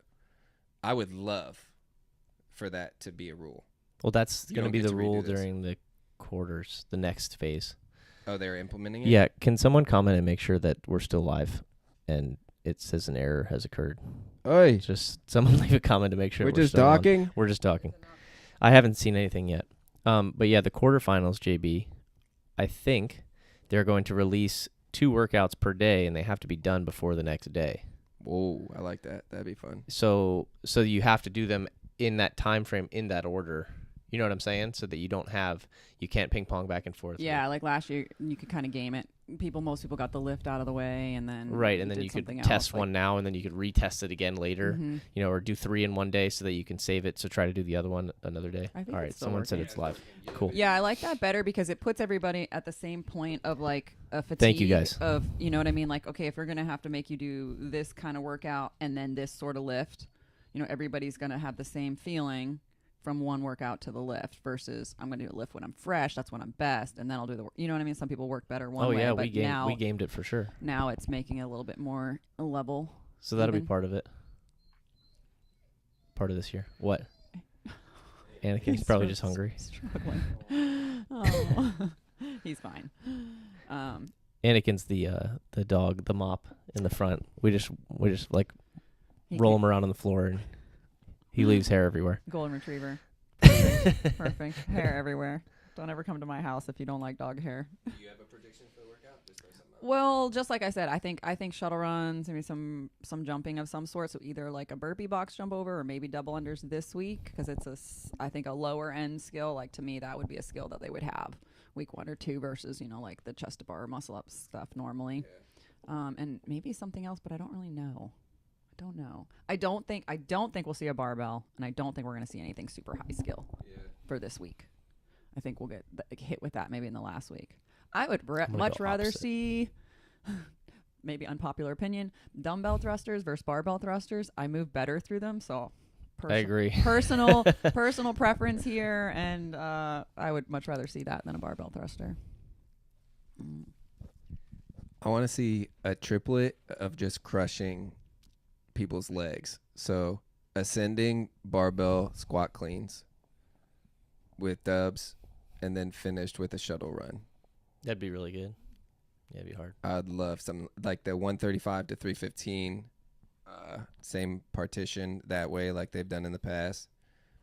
Speaker 2: I would love for that to be a rule.
Speaker 4: Well, that's
Speaker 2: You
Speaker 4: going to
Speaker 2: don't
Speaker 4: be
Speaker 2: get
Speaker 4: the
Speaker 2: to redo
Speaker 4: rule
Speaker 2: this.
Speaker 4: during the quarters, the next phase.
Speaker 2: Oh, they're implementing it?
Speaker 4: Yeah. Can someone comment and make sure that we're still live and it says an error has occurred?
Speaker 2: Oi,
Speaker 4: Just someone leave a comment to make sure
Speaker 2: we're just
Speaker 4: still on.
Speaker 2: talking.
Speaker 4: We're just talking. I haven't seen anything yet. But yeah, the quarterfinals, JB, I think they're going to release 2 workouts per day, and they have to be done before the next day.
Speaker 2: Whoa, I like that. That'd be fun.
Speaker 4: So you have to do them in that time frame, in that order. You know what I'm saying? So that you can't ping pong back and forth.
Speaker 3: Yeah, like last year, you could kind of game it. Most people got the lift out of the way, and then
Speaker 4: Right, and then
Speaker 3: did
Speaker 4: you could
Speaker 3: something
Speaker 4: test
Speaker 3: else,
Speaker 4: one now, and then you could retest it again later.
Speaker 3: Mhm.
Speaker 4: You know, or do 3 in one day so that you can save it. So try to do the other one another day.
Speaker 3: I think
Speaker 4: All
Speaker 3: it's
Speaker 4: right,
Speaker 3: still
Speaker 4: someone said
Speaker 3: working.
Speaker 4: it's live. Cool.
Speaker 3: Yeah, I like that better because it puts everybody at the same point of like a fatigue.
Speaker 4: Thank you, guys.
Speaker 3: Of, you know what I mean? Like, okay, if we're gonna have to make you do this kind of workout and then this sort of lift, you know, everybody's gonna have the same feeling from one workout to the lift versus I'm gonna do a lift when I'm fresh. That's when I'm best, and then I'll do the. You know what I mean? Some people work better one
Speaker 4: Oh
Speaker 3: way.
Speaker 4: yeah,
Speaker 3: but now
Speaker 4: we gamed it for sure.
Speaker 3: now it's making it a little bit more level.
Speaker 4: So that'll be
Speaker 3: Even.
Speaker 4: part of it. Part of this year. What? Anakin's
Speaker 3: He's
Speaker 4: probably
Speaker 3: so
Speaker 4: just hungry.
Speaker 3: Struggling. Oh, he's fine.
Speaker 4: Anakin's the dog, the mop in the front. We just like
Speaker 3: He
Speaker 4: roll
Speaker 3: can-
Speaker 4: him around on the floor and he leaves hair everywhere.
Speaker 3: Golden retriever. Perfect. Perfect. Hair everywhere. Don't ever come to my house if you don't like dog hair.
Speaker 2: Do you have a prediction for the workout? Just throw something out.
Speaker 3: Well, just like I said, I think shuttle runs, maybe some jumping of some sort. So either like a burpee box jump over or maybe double unders this week because it's I think a lower end skill. Like to me, that would be a skill that they would have week 1 or 2 versus like the chest to bar muscle up stuff normally. And maybe something else, but I don't really know. I don't know. I don't think we'll see a barbell, and I don't think we're going to see anything super high skill for this week. I think we'll get hit with that maybe in the last week. I would
Speaker 4: gonna
Speaker 3: much
Speaker 4: go
Speaker 3: rather
Speaker 4: opposite.
Speaker 3: see, maybe unpopular opinion, dumbbell thrusters versus barbell thrusters. I move better through them, so
Speaker 4: I agree.
Speaker 3: personal preference here, and I would much rather see that than a barbell thruster.
Speaker 2: I want to see a triplet of just crushing people's legs. So ascending barbell squat cleans with dubs and then finished with a shuttle run.
Speaker 4: That'd be really good. Yeah, it'd be hard.
Speaker 2: I'd love some like the 135 to 315 same partition that way like they've done in the past.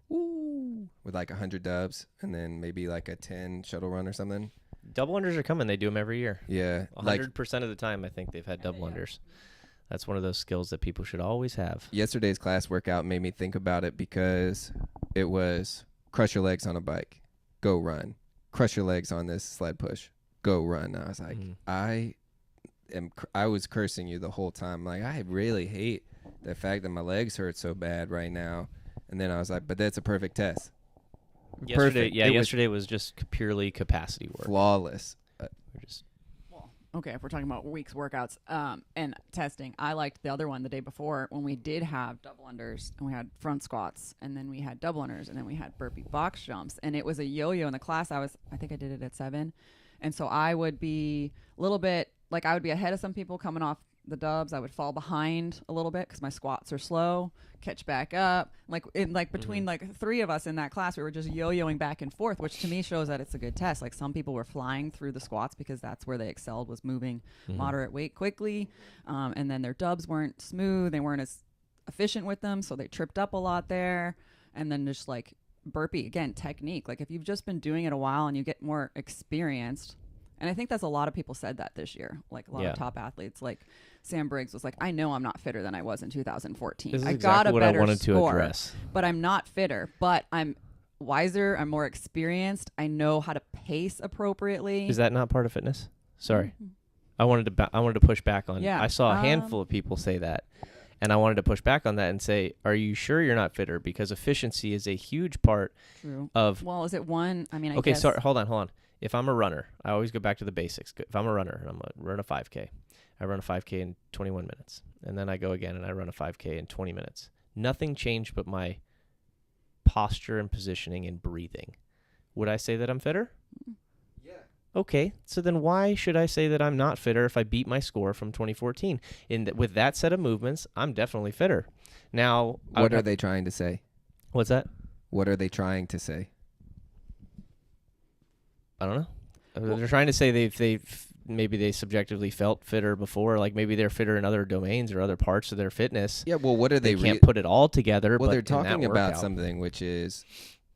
Speaker 2: Woo! With like 100 dubs and then maybe like a 10 shuttle run or something.
Speaker 4: Double unders are coming. They do them every year.
Speaker 2: Yeah. Like
Speaker 4: 100% of the time, I think they've had double unders. That's one of those skills that people should always have.
Speaker 2: yesterday's class workout made me think about it because it was crush your legs on a bike, go run. Crush your legs on this sled push, go run. I was like,
Speaker 4: Mhm.
Speaker 2: I was cursing you the whole time. Like, I really hate the fact that my legs hurt so bad right now. And then I was like, but that's a perfect test. Perfect. It was
Speaker 4: Yesterday was just purely capacity work.
Speaker 2: flawless.
Speaker 4: We're just
Speaker 3: Okay, if we're talking about week's workouts and testing, I liked the other one the day before when we did have double unders and we had front squats and then we had double unders and then we had burpee box jumps and it was a yo-yo in the class. I think I did it at 7, and so I would be a little bit like I would be ahead of some people coming off the dubs. I would fall behind a little bit because my squats are slow. Catch back up, between like 3 of us in that class, we were just yo-yoing back and forth, which to me shows that it's a good test. Like some people were flying through the squats because that's where they excelled, was moving moderate weight quickly, and then their dubs weren't smooth, they weren't as efficient with them, so they tripped up a lot there. And then just like burpee, again, technique. Like if you've just been doing it a while and you get more experienced, and I think that's a lot of people said that this year, like a lot
Speaker 4: Yeah.
Speaker 3: of top athletes, like Sam Briggs was like, I know I'm not fitter than I was in 2014.
Speaker 4: this is
Speaker 3: I
Speaker 4: exactly
Speaker 3: got a
Speaker 4: what I
Speaker 3: better
Speaker 4: wanted to
Speaker 3: score,
Speaker 4: address.
Speaker 3: but I'm not fitter, but I'm wiser, I'm more experienced, I know how to pace appropriately.
Speaker 4: Is that not part of fitness? Sorry,
Speaker 3: Mhm.
Speaker 4: I wanted to push back on.
Speaker 3: Yeah,
Speaker 4: I saw a handful of people say that, and I wanted to push back on that and say, are you sure you're not fitter? Because efficiency is a huge part
Speaker 3: True.
Speaker 4: of.
Speaker 3: Well, is it one? I mean, I
Speaker 4: Okay,
Speaker 3: guess.
Speaker 4: sorry, hold on. if I'm a runner, I always go back to the basics. If I'm a runner and I'm going to run a 5K, I run a 5K in 21 minutes. And then I go again and I run a 5K in 20 minutes. Nothing changed but my posture and positioning and breathing. Would I say that I'm fitter?
Speaker 1: Yeah.
Speaker 4: Okay, so then why should I say that I'm not fitter if I beat my score from 2014? With that set of movements, I'm definitely fitter. Now,
Speaker 2: What are they trying to say?
Speaker 4: What's that?
Speaker 2: What are they trying to say?
Speaker 4: I don't know. They're trying to say maybe they subjectively felt fitter before, like maybe they're fitter in other domains or other parts of their fitness.
Speaker 2: Yeah, well, what are
Speaker 4: They
Speaker 2: they
Speaker 4: can't put it all together.
Speaker 2: Well,
Speaker 4: but
Speaker 2: they're
Speaker 4: in that
Speaker 2: talking about
Speaker 4: workout-
Speaker 2: something which is,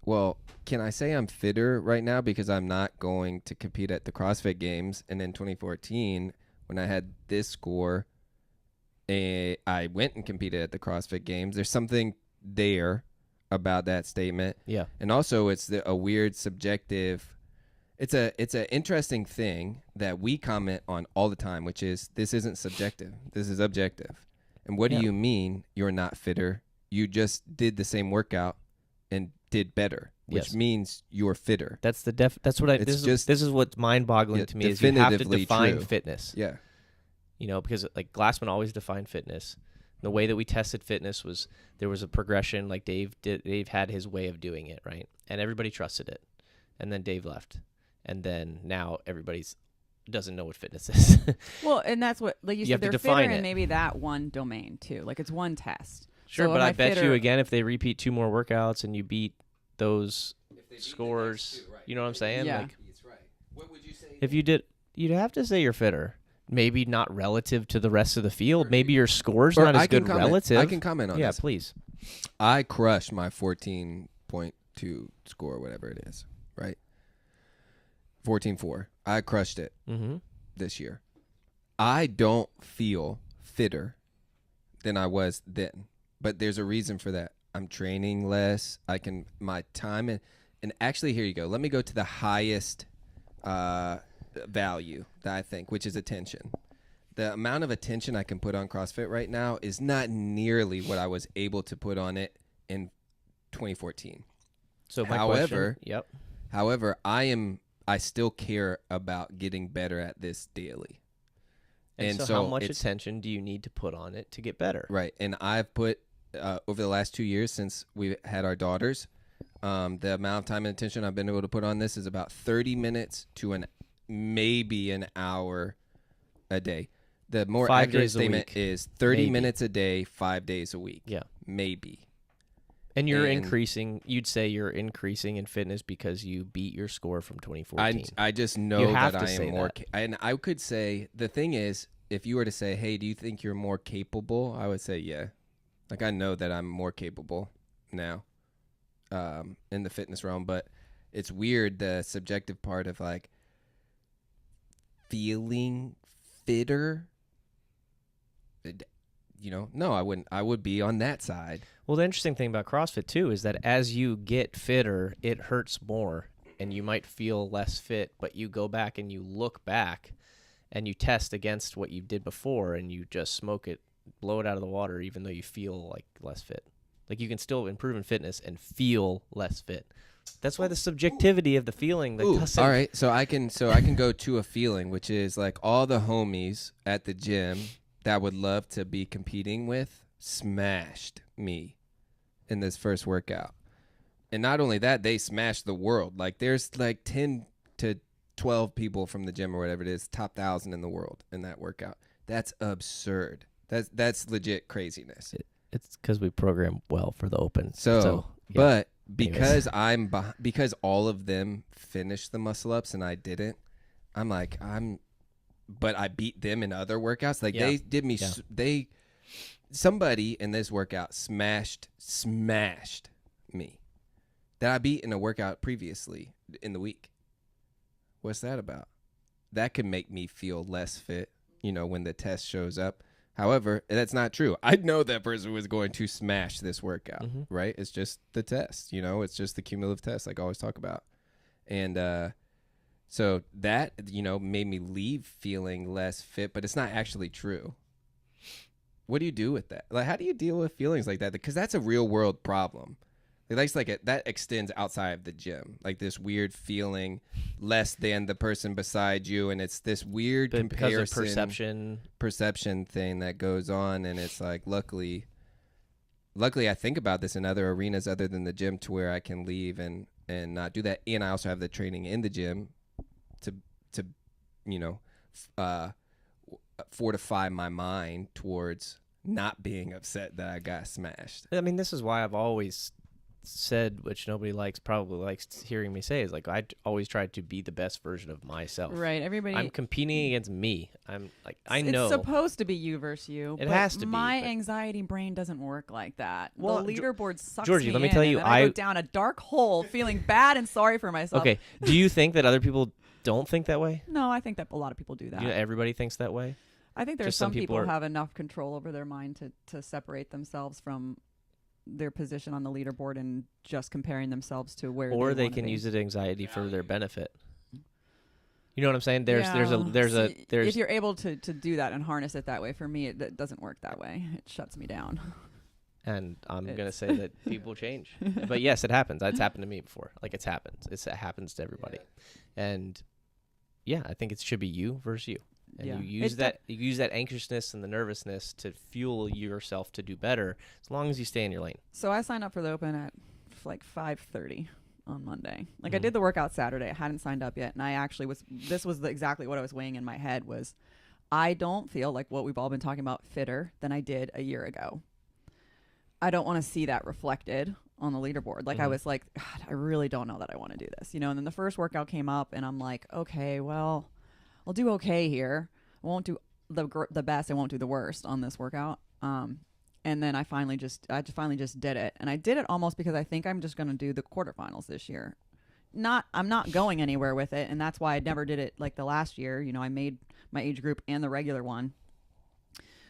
Speaker 2: well, can I say I'm fitter right now because I'm not going to compete at the CrossFit Games? And in 2014, when I had this score, I went and competed at the CrossFit Games. There's something there about that statement.
Speaker 4: Yeah.
Speaker 2: And also, it's a weird subjective. It's an interesting thing that we comment on all the time, which is this isn't subjective. This is objective. And what
Speaker 4: Yeah.
Speaker 2: do you mean you're not fitter? You just did the same workout and did better, which
Speaker 4: Yes.
Speaker 2: means you're fitter.
Speaker 4: That's the That's what I.
Speaker 2: It's
Speaker 4: This is what's mind-boggling
Speaker 2: Yeah,
Speaker 4: to me is you have to
Speaker 2: definitively
Speaker 4: define
Speaker 2: true.
Speaker 4: fitness.
Speaker 2: Yeah.
Speaker 4: You know, because like Glassman always defined fitness. The way that we tested fitness was there was a progression. Like Dave had his way of doing it, right? And everybody trusted it. And then Dave left. And then now everybody's doesn't know what fitness is.
Speaker 3: Well, and that's what, like you
Speaker 4: You have
Speaker 3: said,
Speaker 4: to
Speaker 3: they're
Speaker 4: define
Speaker 3: fitter in
Speaker 4: it.
Speaker 3: maybe that one domain too. Like it's one test.
Speaker 4: Sure,
Speaker 3: So
Speaker 4: but
Speaker 3: am
Speaker 4: I
Speaker 3: I
Speaker 4: bet you
Speaker 3: fitter-
Speaker 4: again if they repeat 2 more workouts and you beat those scores, you know what I'm saying?
Speaker 3: Yeah.
Speaker 4: Like
Speaker 1: That's right. What would you say?
Speaker 4: if you did, you'd have to say you're fitter. Maybe not relative to the rest of the field. Maybe your score's
Speaker 2: Or
Speaker 4: not as
Speaker 2: I can
Speaker 4: good
Speaker 2: comment.
Speaker 4: relative.
Speaker 2: I can comment on
Speaker 4: yeah,
Speaker 2: this.
Speaker 4: please.
Speaker 2: I crushed my 14.2 score, whatever it is, right? 14.4. I crushed it
Speaker 4: Mm-hmm.
Speaker 2: this year. I don't feel fitter than I was then, but there's a reason for that. I'm training less. My time and actually, here you go. Let me go to the highest value that I think, which is attention. The amount of attention I can put on CrossFit right now is not nearly what I was able to put on it in 2014.
Speaker 4: So my
Speaker 2: However-
Speaker 4: question, yep.
Speaker 2: However, I still care about getting better at this daily.
Speaker 4: And so,
Speaker 2: so
Speaker 4: how much
Speaker 2: it's-
Speaker 4: attention do you need to put on it to get better?
Speaker 2: Right. And I've put, over the last 2 years since we had our daughters, the amount of time and attention I've been able to put on this is about 30 minutes to maybe an hour a day. The more
Speaker 4: 5
Speaker 2: accurate
Speaker 4: days a
Speaker 2: statement
Speaker 4: week.
Speaker 2: is 30
Speaker 4: Maybe.
Speaker 2: minutes a day, 5 days a week.
Speaker 4: Yeah.
Speaker 2: Maybe.
Speaker 4: And you're
Speaker 2: And-
Speaker 4: increasing. You'd say you're increasing in fitness because you beat your score from 2014.
Speaker 2: I just know
Speaker 4: You have
Speaker 2: that
Speaker 4: to
Speaker 2: I
Speaker 4: say
Speaker 2: am more.
Speaker 4: that.
Speaker 2: And I could say the thing is, if you were to say, "Hey, do you think you're more capable?" I would say, "Yeah." Like I know that I'm more capable now, in the fitness realm. But it's weird the subjective part of like feeling fitter. You know, no, I wouldn't. I would be on that side.
Speaker 4: Well, the interesting thing about CrossFit too is that as you get fitter, it hurts more, and you might feel less fit. But you go back and you look back, and you test against what you did before, and you just smoke it, blow it out of the water, even though you feel like less fit. Like you can still improve in fitness and feel less fit. That's why the subjectivity of the feeling. That
Speaker 2: Ooh,
Speaker 4: doesn't-
Speaker 2: all right. So I can go to a feeling, which is like all the homies at the gym that would love to be competing with smashed me in this first workout. And not only that, they smashed the world. Like there's like 10 to 12 people from the gym or whatever it is, top 1,000 in the world in that workout. That's absurd. That's legit craziness.
Speaker 4: It's because we program well for the open.
Speaker 2: So
Speaker 4: yeah.
Speaker 2: but
Speaker 4: Anyways.
Speaker 2: because because all of them finished the muscle ups and I didn't, but I beat them in other workouts. Like
Speaker 4: Yeah.
Speaker 2: they did me,
Speaker 4: Yeah.
Speaker 2: somebody in this workout smashed me that I beat in a workout previously in the week. What's that about? That could make me feel less fit, when the test shows up. However, that's not true. I know that person was going to smash this workout,
Speaker 4: Mhm.
Speaker 2: right? It's just the test, it's just the cumulative test like I always talk about. And so that, made me leave feeling less fit, but it's not actually true. What do you do with that? Like, how do you deal with feelings like that? Because that's a real world problem. It likes like it that extends outside of the gym, like this weird feeling less than the person beside you, and it's this weird
Speaker 4: But because
Speaker 2: comparison
Speaker 4: of perception.
Speaker 2: thing that goes on, and it's like luckily I think about this in other arenas other than the gym to where I can leave and not do that, and I also have the training in the gym to you know fortify my mind towards not being upset that I got smashed.
Speaker 4: I mean, this is why I've always said, which nobody probably likes hearing me say, is like I always try to be the best version of myself.
Speaker 3: Right. Everybody.
Speaker 4: I'm competing against me. I'm like, I know
Speaker 3: It's supposed to be you versus you.
Speaker 4: It
Speaker 3: but
Speaker 4: has to be,
Speaker 3: My
Speaker 4: but-
Speaker 3: anxiety brain doesn't work like that.
Speaker 4: Well,
Speaker 3: the leaderboard sucks
Speaker 4: Georgie,
Speaker 3: me
Speaker 4: let me
Speaker 3: in,
Speaker 4: tell you,
Speaker 3: and then I go
Speaker 4: I-
Speaker 3: down a dark hole, feeling bad and sorry for myself.
Speaker 4: Okay. Do you think that other people don't think that way?
Speaker 3: No, I think that a lot of people do that.
Speaker 4: You know, everybody thinks that way.
Speaker 3: I think there's
Speaker 4: just some
Speaker 3: some
Speaker 4: people
Speaker 3: people
Speaker 4: are-
Speaker 3: have enough control over their mind to separate themselves from their position on the leaderboard and just comparing themselves to where
Speaker 4: Or they
Speaker 3: wanna
Speaker 4: can
Speaker 3: be.
Speaker 4: use it anxiety for their benefit. You know what I'm saying? There's
Speaker 3: See, if you're able to do that and harness it that way, for me it doesn't work that way. It shuts me down.
Speaker 4: and I'm gonna
Speaker 3: It's-
Speaker 4: say that people change. But yes, it happens. It's happened to me before. Like it happens to everybody. And yeah, I think it should be you versus you. And
Speaker 3: Yeah.
Speaker 4: you use that anxiousness and the nervousness to fuel yourself to do better as long as you stay in your lane.
Speaker 3: So I signed up for the Open at like 5:30 on Monday. Like I
Speaker 4: Mhm.
Speaker 3: did the workout Saturday. I hadn't signed up yet, and I actually was. This was exactly what I was weighing in my head was, I don't feel like what we've all been talking about fitter than I did a year ago. I don't want to see that reflected on the leaderboard. Like I
Speaker 4: Mhm.
Speaker 3: was like, God, I really don't know that I want to do this, And then the first workout came up, and I'm like, okay, well, I'll do okay here. I won't do the best. I won't do the worst on this workout. And then I finally just did it, and I did it almost because I think I'm just going to do the quarterfinals this year. I'm not going anywhere with it, and that's why I never did it like the last year. I made my age group and the regular one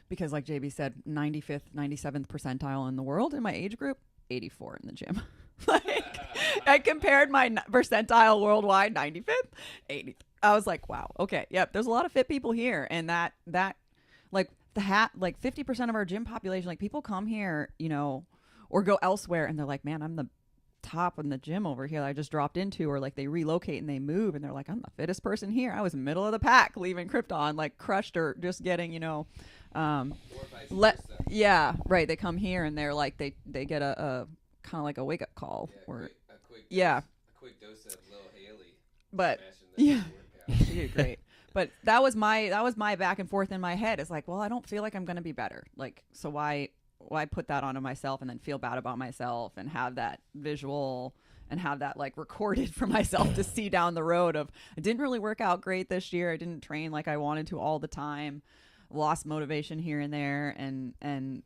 Speaker 3: because, like JB said, 95th, 97th percentile in the world in my age group, 84 in the gym. Like I compared my percentile worldwide, 95th, 80th. I was like, wow, okay, yep. There's a lot of fit people here, and that like like 50% of our gym population, like people come here, or go elsewhere, and they're like, man, I'm the top in the gym over here that I just dropped into, or like they relocate and they move, and they're like, I'm the fittest person here. I was middle of the pack leaving Krypton, like crushed or just getting, yeah, right. They come here and they're like, they get a kind of like a wake up call, or
Speaker 2: a quick dose of Lil Haley.
Speaker 3: but
Speaker 2: smashing the
Speaker 3: yeah.
Speaker 2: workout.
Speaker 3: She did great. But that was my back and forth in my head. It's like, well, I don't feel like I'm going to be better. Like, so why put that onto myself and then feel bad about myself and have that visual and have that like recorded for myself to see down the road of, I didn't really work out great this year. I didn't train like I wanted to all the time. Lost motivation here and there. And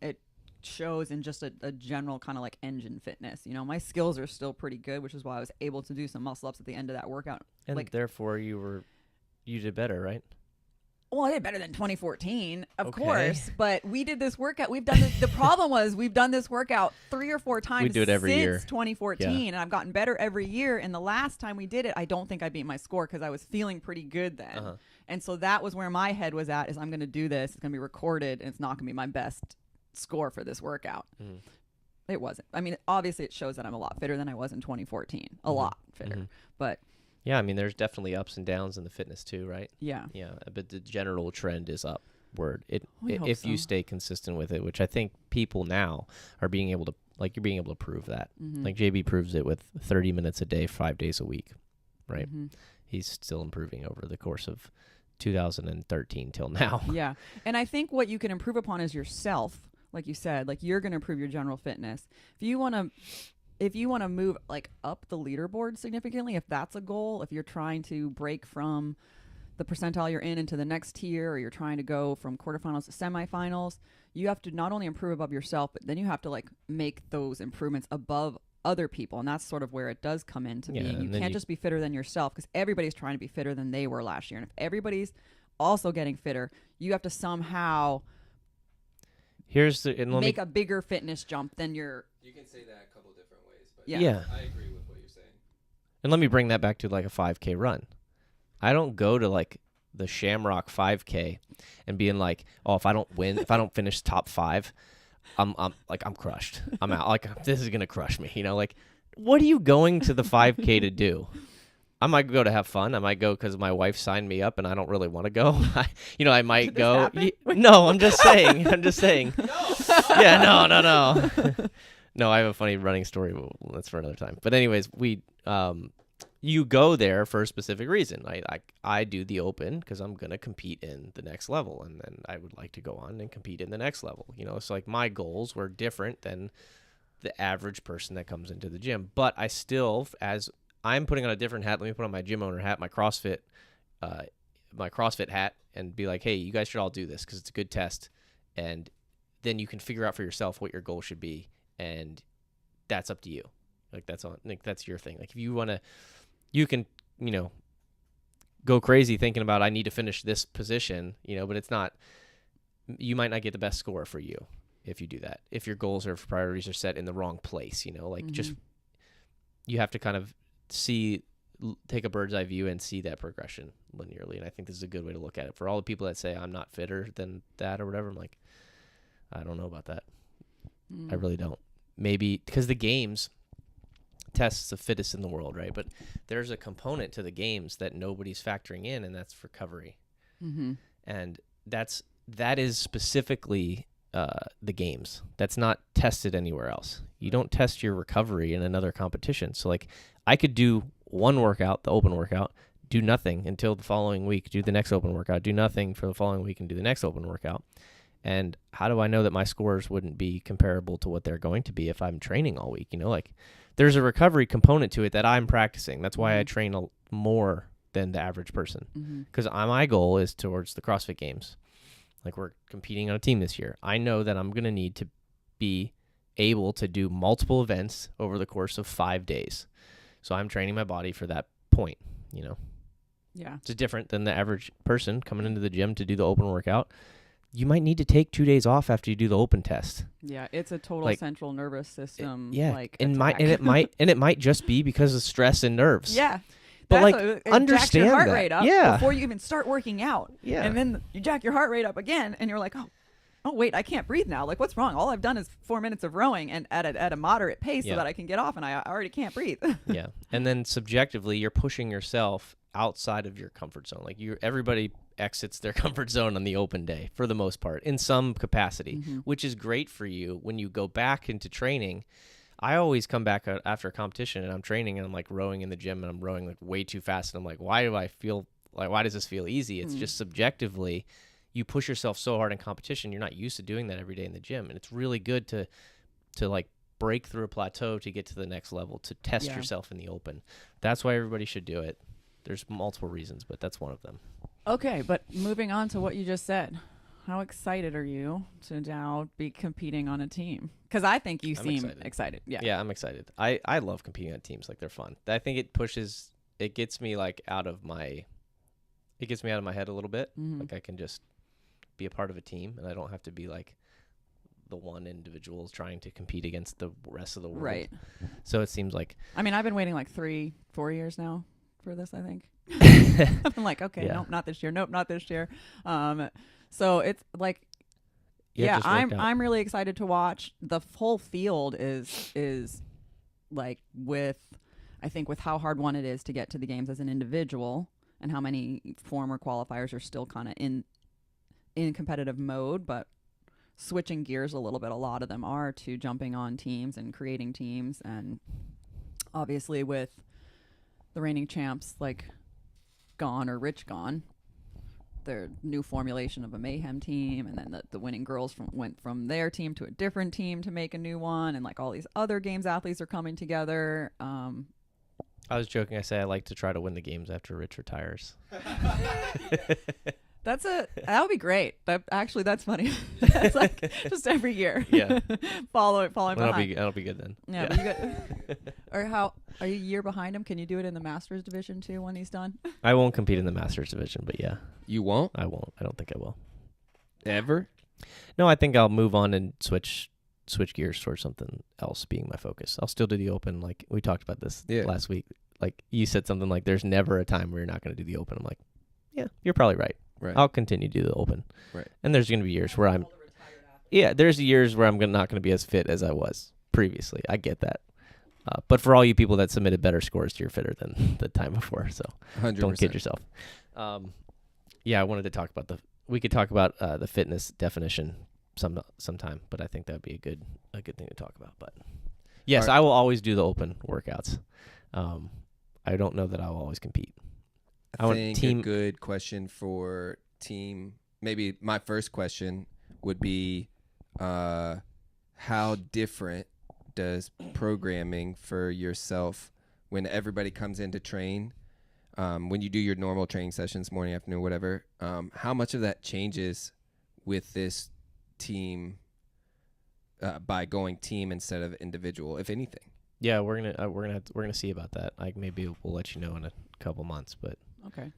Speaker 3: it shows in just a general kind of like engine fitness. My skills are still pretty good, which is why I was able to do some muscle ups at the end of that workout.
Speaker 4: And
Speaker 3: like,
Speaker 4: therefore you did better, right?
Speaker 3: well, I did better than 2014, of
Speaker 4: Okay.
Speaker 3: course. But we did this workout. We've done this. The problem was we've done this workout 3 or 4 times
Speaker 4: do it every
Speaker 3: since
Speaker 4: year.
Speaker 3: 2014, and I've gotten better every year. And the last time we did it, I don't think I beat my score because I was feeling pretty good then.
Speaker 4: Uh-huh.
Speaker 3: And so that was where my head was at: is I'm going to do this. It's going to be recorded, and it's not going to be my best score for this workout.
Speaker 4: Mhm.
Speaker 3: It wasn't. I mean, obviously, it shows that I'm a lot fitter than I was in 2014. A
Speaker 4: Mhm.
Speaker 3: lot fitter,
Speaker 4: Mhm.
Speaker 3: but
Speaker 4: Yeah, I mean, there's definitely ups and downs in the fitness too, right?
Speaker 3: yeah.
Speaker 4: Yeah, but the general trend is upward.
Speaker 3: We hope
Speaker 4: If you
Speaker 3: so.
Speaker 4: stay consistent with it, which I think people now are being able to, like you're being able to prove that.
Speaker 3: Mhm.
Speaker 4: Like JB proves it with 30 minutes a day, 5 days a week, right?
Speaker 3: Mhm.
Speaker 4: He's still improving over the course of 2013 till now.
Speaker 3: Yeah. And I think what you can improve upon is yourself. Like you said, like you're going to improve your general fitness. If you want to move like up the leaderboard significantly, if that's a goal, if you're trying to break from the percentile you're in into the next tier, or you're trying to go from quarterfinals to semifinals, you have to not only improve above yourself, but then you have to like make those improvements above other people. And that's sort of where it does come into
Speaker 4: Yeah,
Speaker 3: being. You
Speaker 4: and then
Speaker 3: can't
Speaker 4: you-
Speaker 3: just be fitter than yourself, because everybody's trying to be fitter than they were last year. And if everybody's also getting fitter, you have to somehow
Speaker 4: Here's the and let
Speaker 3: make
Speaker 4: me,
Speaker 3: a bigger fitness jump than your.
Speaker 2: You can say that a couple different ways, but
Speaker 3: Yeah.
Speaker 2: I agree with what you're saying.
Speaker 4: and let me bring that back to like a 5K run. I don't go to like the Shamrock 5K and being like, oh, if I don't win, if I don't finish top 5, I'm crushed. I'm out. Like, this is gonna crush me. Like, what are you going to the 5K to do? I might go to have fun. I might go because my wife signed me up and I don't really want to go. I might
Speaker 3: Did this
Speaker 4: go.
Speaker 3: happen?
Speaker 4: No, I'm just saying. Yeah, no. No, I have a funny running story. But that's for another time. But anyways, you go there for a specific reason. I do the open because I'm gonna compete in the next level, and then I would like to go on and compete in the next level. So like my goals were different than the average person that comes into the gym. But I still, as I'm putting on a different hat. Let me put on my gym owner hat, my CrossFit hat, and be like, hey, you guys should all do this because it's a good test, and then you can figure out for yourself what your goal should be, and that's up to you. Like that's your thing. Like if you want to, you can go crazy thinking about I need to finish this position, but it's not. You might not get the best score for you if you do that. If your goals or priorities are set in the wrong place, just you have to kind of take a bird's eye view and see that progression linearly. And I think this is a good way to look at it. For all the people that say I'm not fitter than that or whatever, I'm like, I don't know about that. I really don't. Maybe because the games tests the fittest in the world, right? But there's a component to the games that nobody's factoring in, and that's recovery. And that is specifically the games. That's not tested anywhere else. You don't test your recovery in another competition. So like I could do one workout, the open workout, do nothing until the following week, do the next open workout, do nothing for the following week and do the next open workout. And how do I know that my scores wouldn't be comparable to what they're going to be if I'm training all week? Like there's a recovery component to it that I'm practicing. That's why I train more than the average person, because my goal is towards the CrossFit Games. Like we're competing on a team this year. I know that I'm going to need to be able to do multiple events over the course of 5 days. So I'm training my body for that point,
Speaker 3: Yeah.
Speaker 4: It's different than the average person coming into the gym to do the open workout. You might need to take 2 days off after you do the open test.
Speaker 3: Yeah, it's a total central nervous system.
Speaker 4: It might just be because of stress and nerves.
Speaker 3: Yeah.
Speaker 4: But
Speaker 3: it
Speaker 4: understand
Speaker 3: jacks your heart
Speaker 4: that.
Speaker 3: rate up before you even start working out.
Speaker 4: Yeah.
Speaker 3: And then you jack your heart rate up again, and you're like, oh wait, I can't breathe now. Like, what's wrong? All I've done is 4 minutes of rowing and at a moderate pace so that I can get off, and I already can't breathe.
Speaker 4: Yeah. And then subjectively, you're pushing yourself outside of your comfort zone. Like everybody exits their comfort zone on the open day for the most part in some capacity, which is great for you when you go back into training. I always come back after a competition and I'm training and I'm like rowing in the gym and I'm rowing like way too fast. And I'm like, why does this feel easy? It's just subjectively, you push yourself so hard in competition. You're not used to doing that every day in the gym. And it's really good to like break through a plateau to get to the next level, to test yourself in the open. That's why everybody should do it. There's multiple reasons, but that's one of them.
Speaker 3: Okay, but moving on to what you just said. How excited are you to now be competing on a team? Because I think you seem excited. Yeah,
Speaker 4: I'm excited. I love competing on teams. Like they're fun. I think it gets me like out of my head a little bit. Like I can just be a part of a team and I don't have to be like the one individual trying to compete against the rest of the world.
Speaker 3: Right.
Speaker 4: So it seems like,
Speaker 3: I mean, I've been waiting like 3-4 years now for this, I think. I'm like, okay, nope, not this year. Nope, not this year. So it's like, I'm really excited to watch. The whole field is like with how hard won it is to get to the games as an individual and how many former qualifiers are still kind of in competitive mode, but switching gears a little bit. A lot of them are to jumping on teams and creating teams. And obviously with the reigning champs, like gone or Rich gone, their new formulation of a mayhem team, and then the winning girls went from their team to a different team to make a new one, and like all these other games athletes are coming together.
Speaker 4: I was joking. I say I like to try to win the games after Rich retires.
Speaker 3: That would be great. That's funny. That's like just every year.
Speaker 4: Yeah.
Speaker 3: following behind.
Speaker 4: That'll be good then.
Speaker 3: Yeah. But you got, are you a year behind him? Can you do it in the Masters division too when he's done?
Speaker 4: I won't compete in the Masters division, but yeah.
Speaker 2: You won't?
Speaker 4: I won't. I don't think I will.
Speaker 2: Ever?
Speaker 4: No, I think I'll move on and switch gears towards something else being my focus. I'll still do the open. Like we talked about this last week. Like you said something like there's never a time where you're not going to do the open. I'm like, yeah, you're probably right.
Speaker 2: Right.
Speaker 4: I'll continue to do the open.
Speaker 2: Right.
Speaker 4: And there's going to be years where I'm Yeah, there's years where I'm not going to be as fit as I was previously. I get that. But for all you people that submitted better scores, you're fitter than the time before. So
Speaker 2: 100%.
Speaker 4: don't kid yourself. Yeah, I wanted to talk about we could talk about the fitness definition sometime, but I think that'd be a good thing to talk about. But yes,
Speaker 2: All right.
Speaker 4: I will always do the open workouts. I don't know that I will always compete.
Speaker 2: I
Speaker 4: want
Speaker 2: think
Speaker 4: team-
Speaker 2: a good question for team. Maybe my first question would be, how different does programming for yourself when everybody comes in to train, when you do your normal training sessions, morning, afternoon, whatever, how much of that changes with this team by going team instead of individual, if anything?
Speaker 4: Yeah, we're gonna see about that. Like maybe we'll let you know in a couple months, but
Speaker 3: Okay.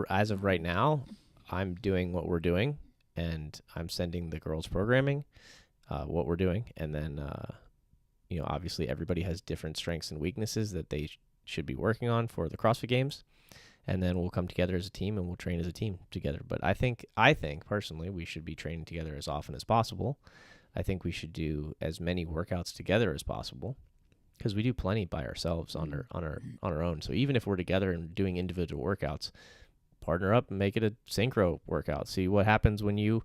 Speaker 4: as of right now, I'm doing what we're doing, and I'm sending the girls programming, what we're doing, and then obviously everybody has different strengths and weaknesses that they should be working on for the CrossFit Games, and then we'll come together as a team and we'll train as a team together. But I think personally we should be training together as often as possible. I think we should do as many workouts together as possible, because we do plenty by ourselves on our own. So even if we're together and doing individual workouts, partner up and make it a synchro workout. See what happens when you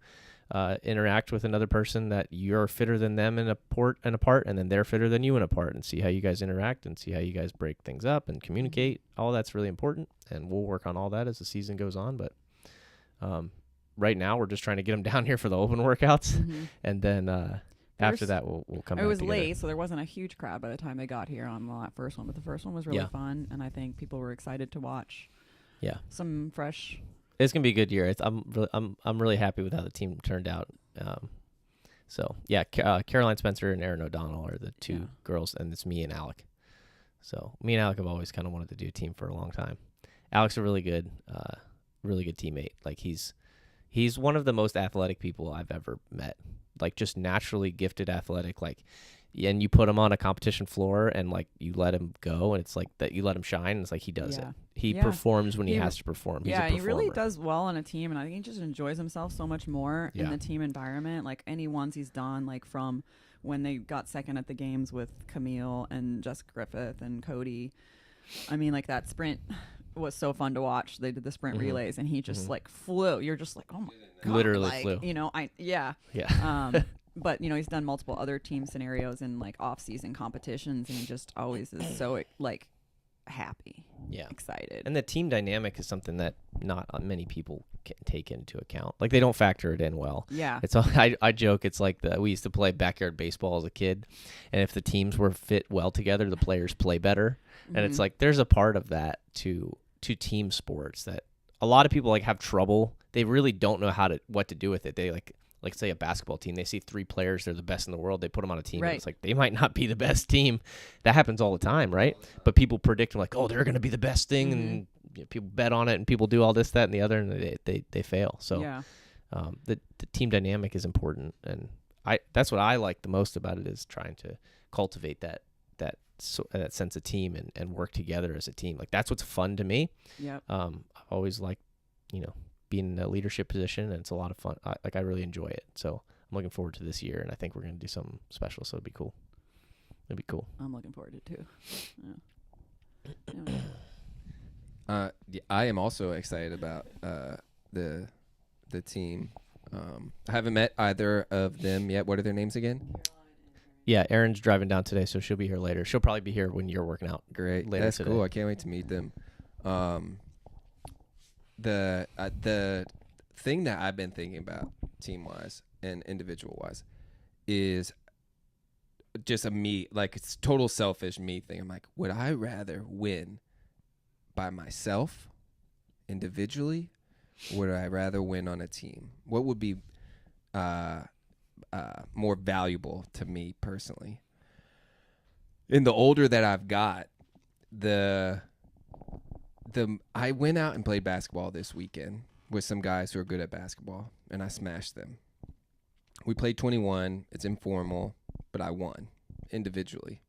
Speaker 4: interact with another person that you're fitter than them in a part, and then they're fitter than you in a part, and see how you guys interact and see how you guys break things up and communicate. All that's really important, and we'll work on all that as the season goes on. But right now we're just trying to get them down here for the open workouts, and then after that we'll come.
Speaker 3: It
Speaker 4: back
Speaker 3: was
Speaker 4: together.
Speaker 3: late, so there wasn't a huge crowd by the time they got here on the first one, but the first one was really
Speaker 4: Yeah.
Speaker 3: fun, and I think people were excited to watch.
Speaker 4: Yeah.
Speaker 3: Some fresh.
Speaker 4: It's gonna be a good year. I'm really happy with how the team turned out. So yeah, Caroline Spencer and Erin O'Donnell are the two girls, and it's me and Alec. So me and Alec have always kind of wanted to do a team for a long time. Alec's a really good teammate. Like he's one of the most athletic people I've ever met. Like just naturally gifted athletic. Like, and you put him on a competition floor and like you let him go, and it's like that you let him shine. And it's like he does it. He performs when he has to perform. He's a
Speaker 3: he really
Speaker 4: performer.
Speaker 3: does well on a team, and I think he just enjoys himself so much more in the team environment. Like any ones he's done, like from when they got second at the games with Camille and Jessica Griffith and Cody. I mean, like that sprint was so fun to watch. They did the sprint relays, and he just like flew. You're just like, oh my god,
Speaker 4: literally
Speaker 3: like,
Speaker 4: flew.
Speaker 3: Yeah. But he's done multiple other team scenarios in like off-season competitions, and he just always is so like happy, excited.
Speaker 4: And the team dynamic is something that not many people can take into account. Like they don't factor it in well.
Speaker 3: Yeah,
Speaker 4: it's all, I joke. It's like we used to play backyard baseball as a kid, and if the teams were fit well together, the players play better. And it's like there's a part of that to team sports that a lot of people like have trouble. They really don't know what to do with it. They like say a basketball team, they see 3 players, they're the best in the world, they put them on a team, and it's like they might not be the best team. That happens all the time, right? But people predict them like, oh, they're going to be the best thing, and people bet on it, and people do all this, that, and the other, and they fail. So the team dynamic is important, and that's what I like the most about it, is trying to cultivate that sense of team and work together as a team. Like that's what's fun to me. I've always liked, being in a leadership position, and it's a lot of fun. I really enjoy it. So I'm looking forward to this year, and I think we're going to do something special. So it'd be cool.
Speaker 3: I'm looking forward to it too.
Speaker 2: I am also excited about the team. I haven't met either of them yet. What are their names again?
Speaker 4: Yeah, Erin's driving down today, so she'll be here later. She'll probably be here when you're working out.
Speaker 2: Great.
Speaker 4: Later
Speaker 2: That's
Speaker 4: today.
Speaker 2: cool. I can't wait to meet them. The thing that I've been thinking about team-wise and individual-wise is just it's total selfish me thing. I'm like, would I rather win by myself individually, or would I rather win on a team? What would be more valuable to me personally? And the older that I've got, I went out and played basketball this weekend with some guys who are good at basketball, and I smashed them. We played 21. It's informal, but I won individually.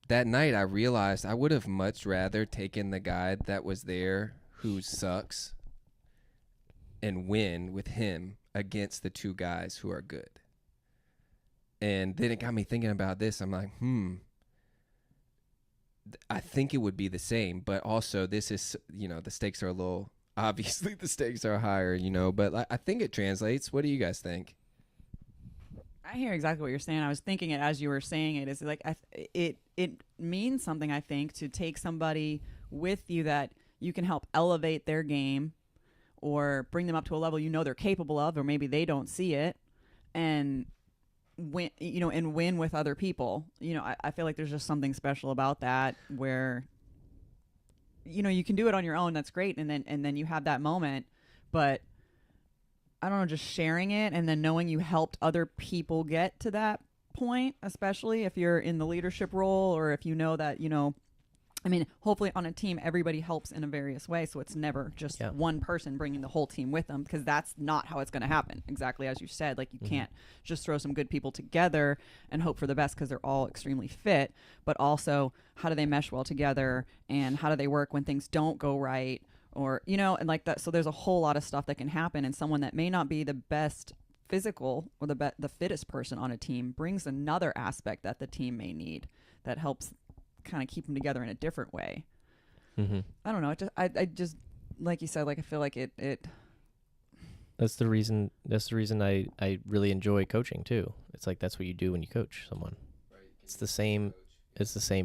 Speaker 2: That night, I realized I would have much rather taken the guy that was there who sucks and win with him against the two guys who are good. And then it got me thinking about this. I'm like, I think it would be the same, but also this is, the stakes are a little, obviously the stakes are higher, but I think it translates. What do you guys think?
Speaker 3: I hear exactly what you're saying. I was thinking it as you were saying it. Is like it means something, I think, to take somebody with you that you can help elevate their game or bring them up to a level they're capable of, or maybe they don't see it, and win with other people. I feel like there's just something special about that where you can do it on your own. That's great, and then you have that moment, but I don't know, just sharing it and then knowing you helped other people get to that point, especially if you're in the leadership role, or if that, hopefully on a team, everybody helps in a various way. So it's never just one person bringing the whole team with them, because that's not how it's going to happen. Exactly as you said, like you can't just throw some good people together and hope for the best, because they're all extremely fit, but also how do they mesh well together, and how do they work when things don't go right, or, and like that. So there's a whole lot of stuff that can happen, and someone that may not be the best physical or the fittest person on a team brings another aspect that the team may need that helps kind of keep them together in a different way. I don't know. I just like you said, like I feel like it.
Speaker 4: That's the reason I really enjoy coaching too. It's like that's what you do when you coach someone.
Speaker 1: Right.
Speaker 4: It's the same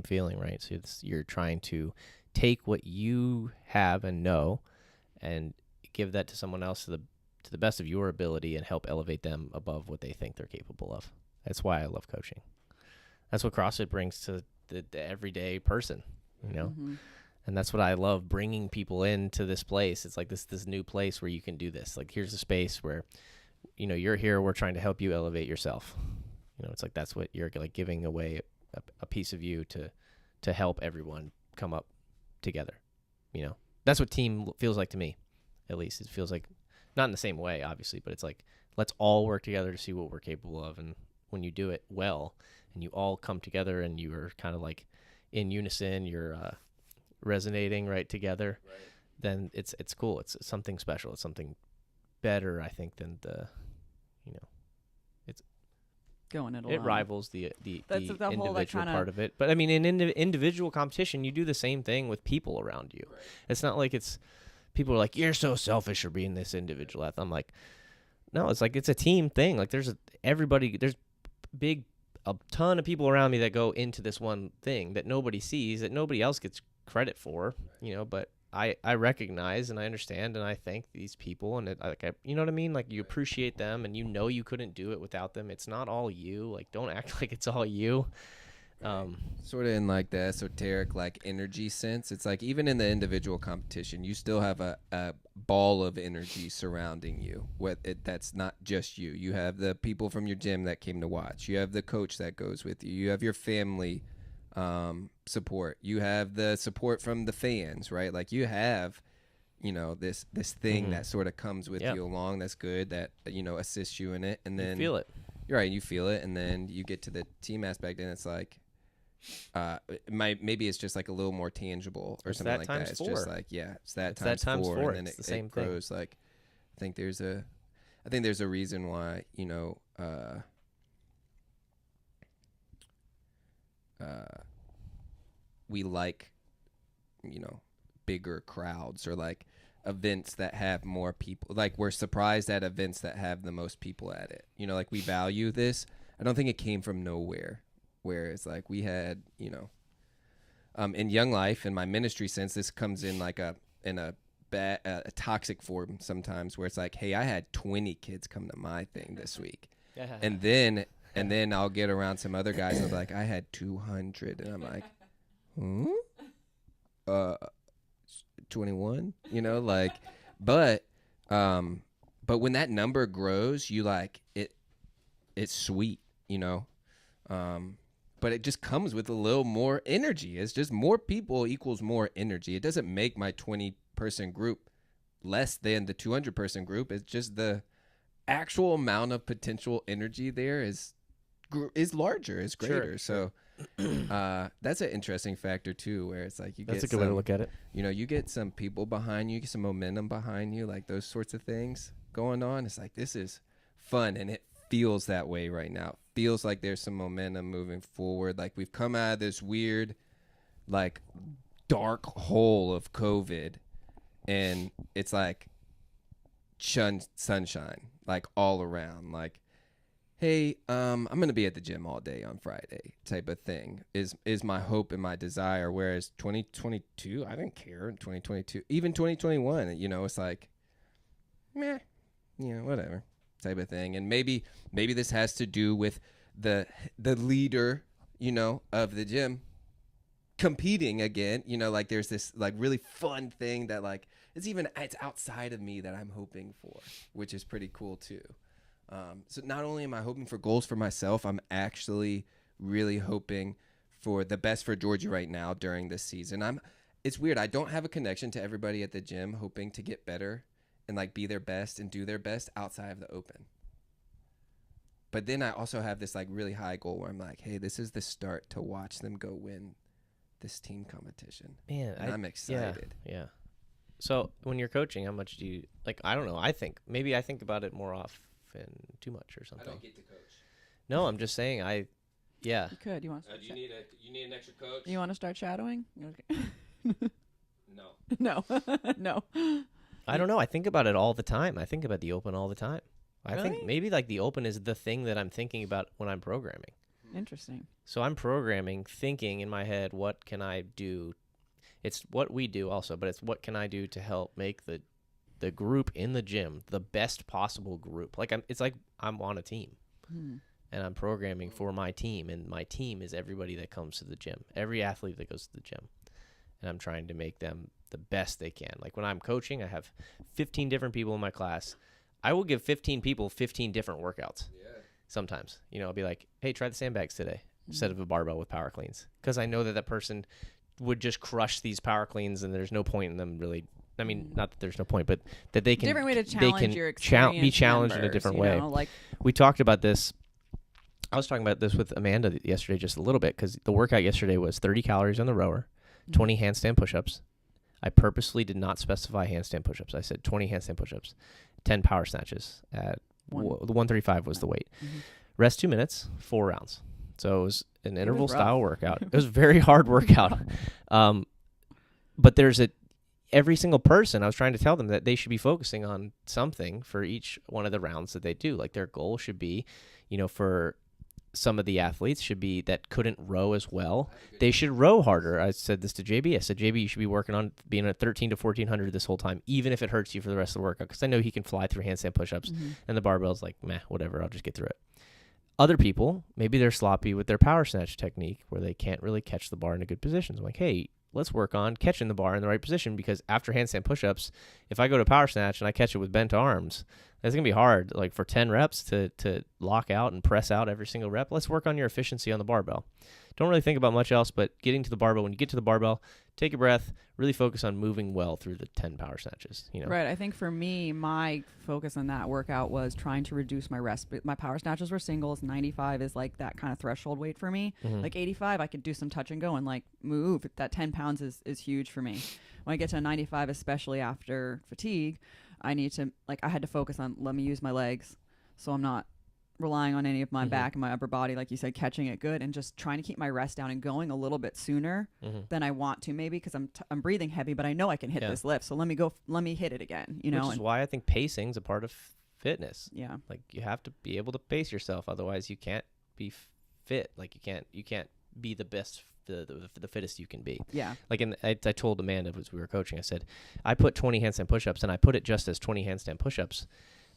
Speaker 4: feeling, right? So you're trying to take what you have and know and give that to someone else to the best of your ability, and help elevate them above what they think they're capable of. That's why I love coaching. That's what CrossFit brings to the everyday person, and that's what I love, bringing people into this place. It's like this new place where you can do this. Like, here's a space where you're here, we're trying to help you elevate yourself. It's like that's what you're like, giving away a piece of you to help everyone come up together. That's what team feels like to me. At least it feels like, not in the same way obviously, but it's like, let's all work together to see what we're capable of. And when you do it well and you all come together and you are kind of like in unison, you're resonating right together, right, then it's cool. It's something special. It's something better, I think, than the it's
Speaker 3: going it alone.
Speaker 4: It rivals the individual
Speaker 3: whole, like,
Speaker 4: part of it. But I mean, in individual competition, you do the same thing with people around you. Right. It's not like it's people are like, you're so selfish for being this individual athlete. I'm like, no, it's like it's a team thing. Like there's a ton of people around me that go into this one thing that nobody sees, that nobody else gets credit for, but I recognize and I understand and I thank these people, and you know what I mean? Like, you appreciate them, and you couldn't do it without them. It's not all you. Like, don't act like it's all you.
Speaker 2: Sort of in like the esoteric, like, energy sense. It's like, even in the individual competition, you still have a ball of energy surrounding you. That's not just you. You have the people from your gym that came to watch. You have the coach that goes with you. You have your family support. You have the support from the fans, right? Like, you have, this thing that sort of comes with you along. That's good. That assists you in it, and then
Speaker 4: you feel it.
Speaker 2: You're right. You feel it, and then you get to the team aspect, and it's like, maybe it's just like a little more tangible or something like that. It's just like, it's that times four, and then it grows. Like, I think there's a reason why we like bigger crowds, or like events that have more people. Like, we're surprised at events that have the most people at it. Like, we value this. I don't think it came from nowhere. Where it's like, we had, in Young Life, in my ministry sense, this comes in like a toxic form sometimes, where it's like, hey, I had 20 kids come to my thing this week. And then I'll get around some other guys and I'll be like, I had 200. And I'm like, 21, but when that number grows, you like it, it's sweet, but it just comes with a little more energy. It's just more people equals more energy. It doesn't make my 20-person group less than the 200-person group. It's just the actual amount of potential energy there is is larger, is
Speaker 4: Sure,
Speaker 2: greater. So that's an interesting factor too, where it's like you
Speaker 4: That's
Speaker 2: get
Speaker 4: a good way to
Speaker 2: some,
Speaker 4: look at it.
Speaker 2: you know, you get some people behind you, get some momentum behind you, like those sorts of things going on. It's like, this is fun, and it feels that way right now. It feels like there's some momentum moving forward. Like we've come out of this weird, like dark hole of COVID, and it's like sunshine, like all around. Like, hey, I'm gonna be at the gym all day on Friday, type of thing is my hope and my desire. Whereas 2022, I didn't care. In 2022, even 2021, you know, it's like, meh, you know, whatever, type of thing. And maybe this has to do with the leader, you know, of the gym competing again. You know, like there's this like really fun thing that like it's outside of me that I'm hoping for, which is pretty cool too. So not only am I hoping for goals for myself, I'm actually really hoping for the best for Georgia right now during this season. It's weird. I don't have a connection to everybody at the gym hoping to get better and like be their best and do their best outside of the open. But then I also have this like really high goal where I'm like, hey, this is the start to watch them go win this team competition.
Speaker 4: Man,
Speaker 2: And I'm excited.
Speaker 4: Yeah. So when you're coaching, how much do you like? I don't know. I think about it more often too much or something.
Speaker 2: get to coach.
Speaker 4: No, I'm just saying. Yeah.
Speaker 3: You could. You want?
Speaker 2: You need an extra coach?
Speaker 3: You want to start shadowing? Okay.
Speaker 2: No.
Speaker 3: No. No.
Speaker 4: I don't know. I think about it all the time. I think about the open all the time. I
Speaker 3: Really?
Speaker 4: think maybe like the open is the thing that I'm thinking about when I'm programming.
Speaker 3: Interesting.
Speaker 4: So I'm programming, thinking in my head, what can I do? It's what we do also, but it's what can I do to help make the group in the gym the best possible group. Like it's like I'm on a team, and I'm programming for my team, and my team is everybody that comes to the gym, every athlete that goes to the gym, and I'm trying to make them the best they can. Like when I'm coaching, I have 15 different people in my class. I will give 15 people 15 different workouts.
Speaker 2: Yeah.
Speaker 4: Sometimes, you know, I'll be like, hey, try the sandbags today instead of a barbell with power cleans, because I know that person would just crush these power cleans, and there's no point in them really. I mean, not that there's no point, but that they can
Speaker 3: Different way to challenge your
Speaker 4: be challenged in a different way.
Speaker 3: Like
Speaker 4: We talked about this. I was talking about this with Amanda yesterday just a little bit, because the workout yesterday was 30 calories on the rower, 20 handstand push-ups. I purposely did not specify handstand push-ups. I said 20 handstand push-ups, 10 power snatches at the 135 was the weight. Rest 2 minutes, 4 rounds. So it was an interval style workout. It was a very hard workout. But there's every single person, I was trying to tell them that they should be focusing on something for each one of the rounds that they do. Like their goal should be, you know, for some of the athletes should be that couldn't row as well, they should row harder. I said this to JB. I said, JB, you should be working on being at 13 to 1400 this whole time, even if it hurts you for the rest of the workout, because I know he can fly through handstand push-ups, and the barbell's like, meh, whatever, I'll just get through it. Other people, maybe they're sloppy with their power snatch technique where they can't really catch the bar in a good position. So I'm like, hey, let's work on catching the bar in the right position, because after handstand push-ups, if I go to power snatch and I catch it with bent arms, that's going to be hard. Like for 10 reps to lock out and press out every single rep, let's work on your efficiency on the barbell. Don't really think about much else, but getting to the barbell, when you get to the barbell, take a breath, really focus on moving well through the 10 power snatches. You know?
Speaker 3: Right. I think for me, my focus on that workout was trying to reduce my rest. My power snatches were singles. 95 is like that kind of threshold weight for me. Like 85, I could do some touch and go and like move. That 10 pounds is huge for me. When I get to 95, especially after fatigue, I need to, like, I had to focus on, let me use my legs so I'm not relying on any of my back and my upper body, like you said, catching it good, and just trying to keep my rest down and going a little bit sooner than I want to, maybe because I'm breathing heavy, but I know I can hit this lift, so let me hit it again, you know.
Speaker 4: Which is why I think pacing's a part of fitness.
Speaker 3: Yeah,
Speaker 4: like you have to be able to pace yourself, otherwise you can't be fit. Like you can't be the best, the fittest you can be.
Speaker 3: Yeah.
Speaker 4: Like I told Amanda as we were coaching, I said I put 20 handstand push-ups, and I put it just as 20 handstand push-ups,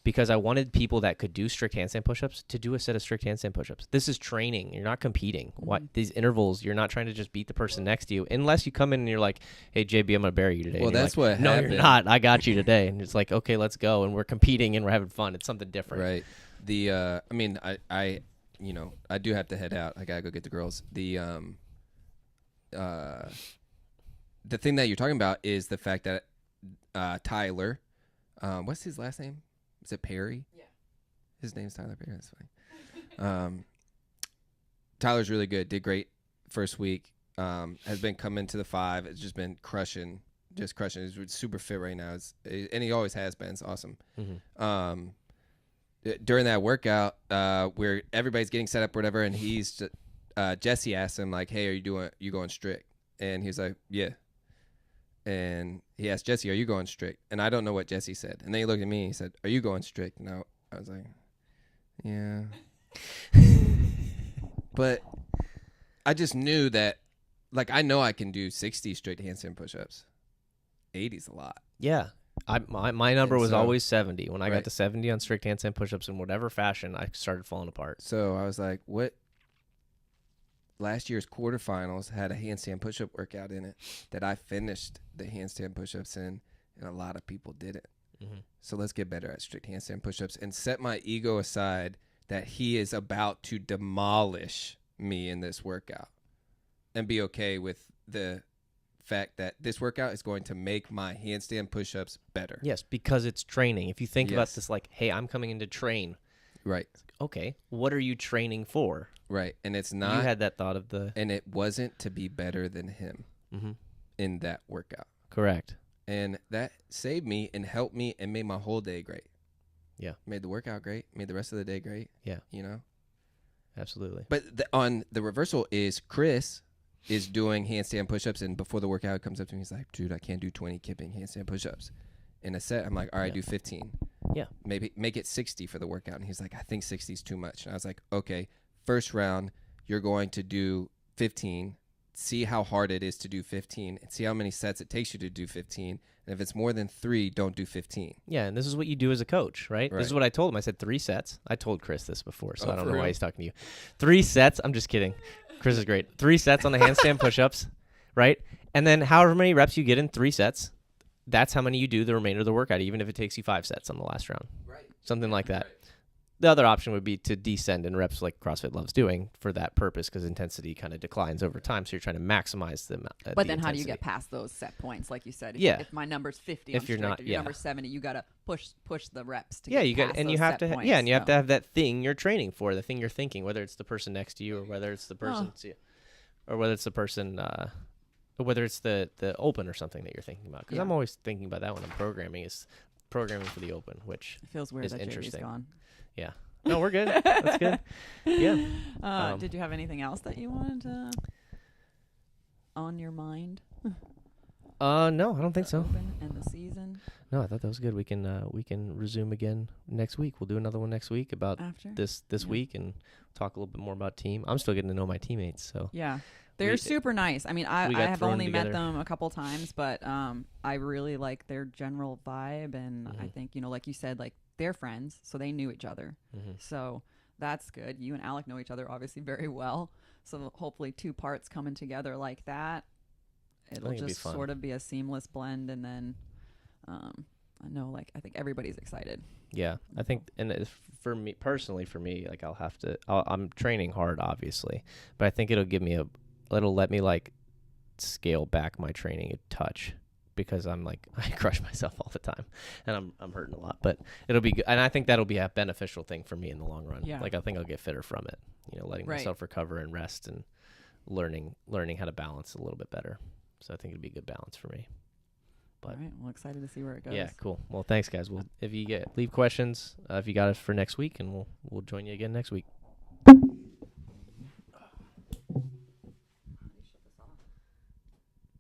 Speaker 4: because I wanted people that could do strict handstand push-ups to do a set of strict handstand push-ups. This is training. You're not competing. These intervals, you're not trying to just beat the person next to you, unless you come in and you're like, hey, JB, I'm going to bury you today.
Speaker 2: Well, that's
Speaker 4: like,
Speaker 2: what
Speaker 4: no,
Speaker 2: happened.
Speaker 4: you're not. I got you today. And it's like, okay, let's go. And we're competing and we're having fun. It's something different.
Speaker 2: Right. I mean, I you know, I do have to head out. I got to go get the girls. The thing that you're talking about is the fact that Tyler, what's his last name? Is it Perry? Yeah. His name's Tyler Perry. That's fine. Tyler's really good. Did great first week. Has been coming to the 5. It's just been crushing. Just crushing. He's super fit right now. And he always has been. It's awesome. During that workout, where everybody's getting set up, or whatever, and he's Jesse asked him like, "Hey, you going strict?" And he's like, "Yeah." And he asked Jesse, "Are you going strict?" And I don't know what Jesse said. And then he looked at me and he said, "Are you going strict?" And I was like, "Yeah." But I just knew that, like, I know I can do 60 strict handstand push-ups. 80's a lot.
Speaker 4: Yeah. My number
Speaker 2: And
Speaker 4: was
Speaker 2: so-
Speaker 4: always 70. When I got
Speaker 2: Right.
Speaker 4: to 70 on strict handstand push-ups in whatever fashion, I started falling apart.
Speaker 2: So I was like, what? Last year's quarterfinals had a handstand push-up workout in it that I finished the handstand push-ups in, and a lot of people didn't. So let's get better at strict handstand push-ups and set my ego aside that he is about to demolish me in this workout, and be okay with the fact that this workout is going to make my handstand push-ups better.
Speaker 4: Yes, because it's training. If you think about
Speaker 2: Yes.
Speaker 4: this like, hey, I'm coming in to train.
Speaker 2: Right.
Speaker 4: Okay, what are you training for?
Speaker 2: Right. And it's
Speaker 4: You
Speaker 2: not,
Speaker 4: had that thought of the...
Speaker 2: and it wasn't to be better than him in that workout.
Speaker 4: Correct.
Speaker 2: And that saved me and helped me and made my whole day great.
Speaker 4: Yeah.
Speaker 2: Made the workout great. Made the rest of the day great.
Speaker 4: Yeah.
Speaker 2: You know?
Speaker 4: Absolutely.
Speaker 2: But on the reversal is Chris is doing handstand push-ups, and before the workout comes up to me, he's like, "Dude, I can't do 20 kipping handstand push-ups in a set." I'm like, "All right,
Speaker 4: Yeah.
Speaker 2: do 15.
Speaker 4: Yeah.
Speaker 2: Maybe make it 60 for the workout." And he's like, "I think 60 is too much." And I was like, "Okay, first round, you're going to do 15. See how hard it is to do 15, and see how many sets it takes you to do 15. And if it's more than 3, don't do 15."
Speaker 4: Yeah, and this is what you do as a coach, right? This is
Speaker 2: Right.
Speaker 4: what I told him. I said 3 sets. I told Chris this before, so
Speaker 2: Oh,
Speaker 4: I don't
Speaker 2: for
Speaker 4: know why
Speaker 2: real?
Speaker 4: he's talking to you. 3 sets. I'm just kidding. Chris is great. 3 sets on the handstand push-ups, right? And then however many reps you get in 3 sets, that's how many you do the remainder of the workout, even if it takes you 5 sets on the last round.
Speaker 2: Right.
Speaker 4: Something like that. The other option would be to descend in reps like CrossFit loves doing for that purpose, because intensity kind of declines over time. So you're trying to maximize the amount.
Speaker 3: But then how do you get past those set points, like you said? If,
Speaker 4: Yeah.
Speaker 3: If my number's 50,
Speaker 4: If
Speaker 3: I'm
Speaker 4: you're
Speaker 3: strict.
Speaker 4: not-
Speaker 3: If your
Speaker 4: yeah.
Speaker 3: number's 70, you gotta push the reps to
Speaker 4: Yeah,
Speaker 3: get
Speaker 4: you got,
Speaker 3: past
Speaker 4: and you
Speaker 3: those
Speaker 4: have
Speaker 3: set
Speaker 4: to,
Speaker 3: points,
Speaker 4: yeah, and you have to
Speaker 3: so.
Speaker 4: have that thing you're training for, the thing you're thinking, whether it's the person next to you or whether it's the person, or whether it's the person, or whether it's the open or something that you're thinking about. Because
Speaker 3: Yeah.
Speaker 4: I'm always thinking about that when I'm programming, is programming for the open, which
Speaker 3: It feels weird
Speaker 4: is
Speaker 3: that JD's
Speaker 4: interesting.
Speaker 3: gone.
Speaker 4: yeah. No, we're good. That's good. Yeah.
Speaker 3: Did you have anything else that you wanted to on your mind?
Speaker 4: No, I don't think
Speaker 3: The
Speaker 4: so.
Speaker 3: Open and the season
Speaker 4: No, I thought that was good. We can resume again next week. We'll do another one next week about
Speaker 3: after.
Speaker 4: this
Speaker 3: Yeah.
Speaker 4: week and talk a little bit more about team. I'm still getting to know my teammates, so
Speaker 3: Yeah. They're
Speaker 4: We-
Speaker 3: super nice. I mean, I
Speaker 4: we got
Speaker 3: have
Speaker 4: thrown
Speaker 3: only met
Speaker 4: together.
Speaker 3: them a couple times, but I really like their general vibe. And I
Speaker 4: Mhm.
Speaker 3: think, like you said, like they're friends, so they knew each other.
Speaker 4: mhm.
Speaker 3: So that's good. You and Alec know each other obviously very well. So hopefully 2 parts coming together like that, it'll
Speaker 4: think it'd be
Speaker 3: just
Speaker 4: fun.
Speaker 3: sort of be a seamless blend. And then I know, like, I think everybody's excited.
Speaker 4: Yeah, I think, and for me personally, like I'm training hard, obviously, but I think it'll let me like scale back my training a touch, because I'm like, I crush myself all the time and I'm hurting a lot, but it'll be good. And I think that'll be a beneficial thing for me in the long run.
Speaker 3: Yeah.
Speaker 4: Like I think I'll get fitter from it, letting
Speaker 3: Right.
Speaker 4: myself recover and rest and learning how to balance a little bit better. So I think it'd be a good balance for me. But-
Speaker 3: All right. Well, excited to see where it goes.
Speaker 4: Yeah, cool. Well, thanks guys. If you leave questions, if you got us for next week, and we'll join you again next week.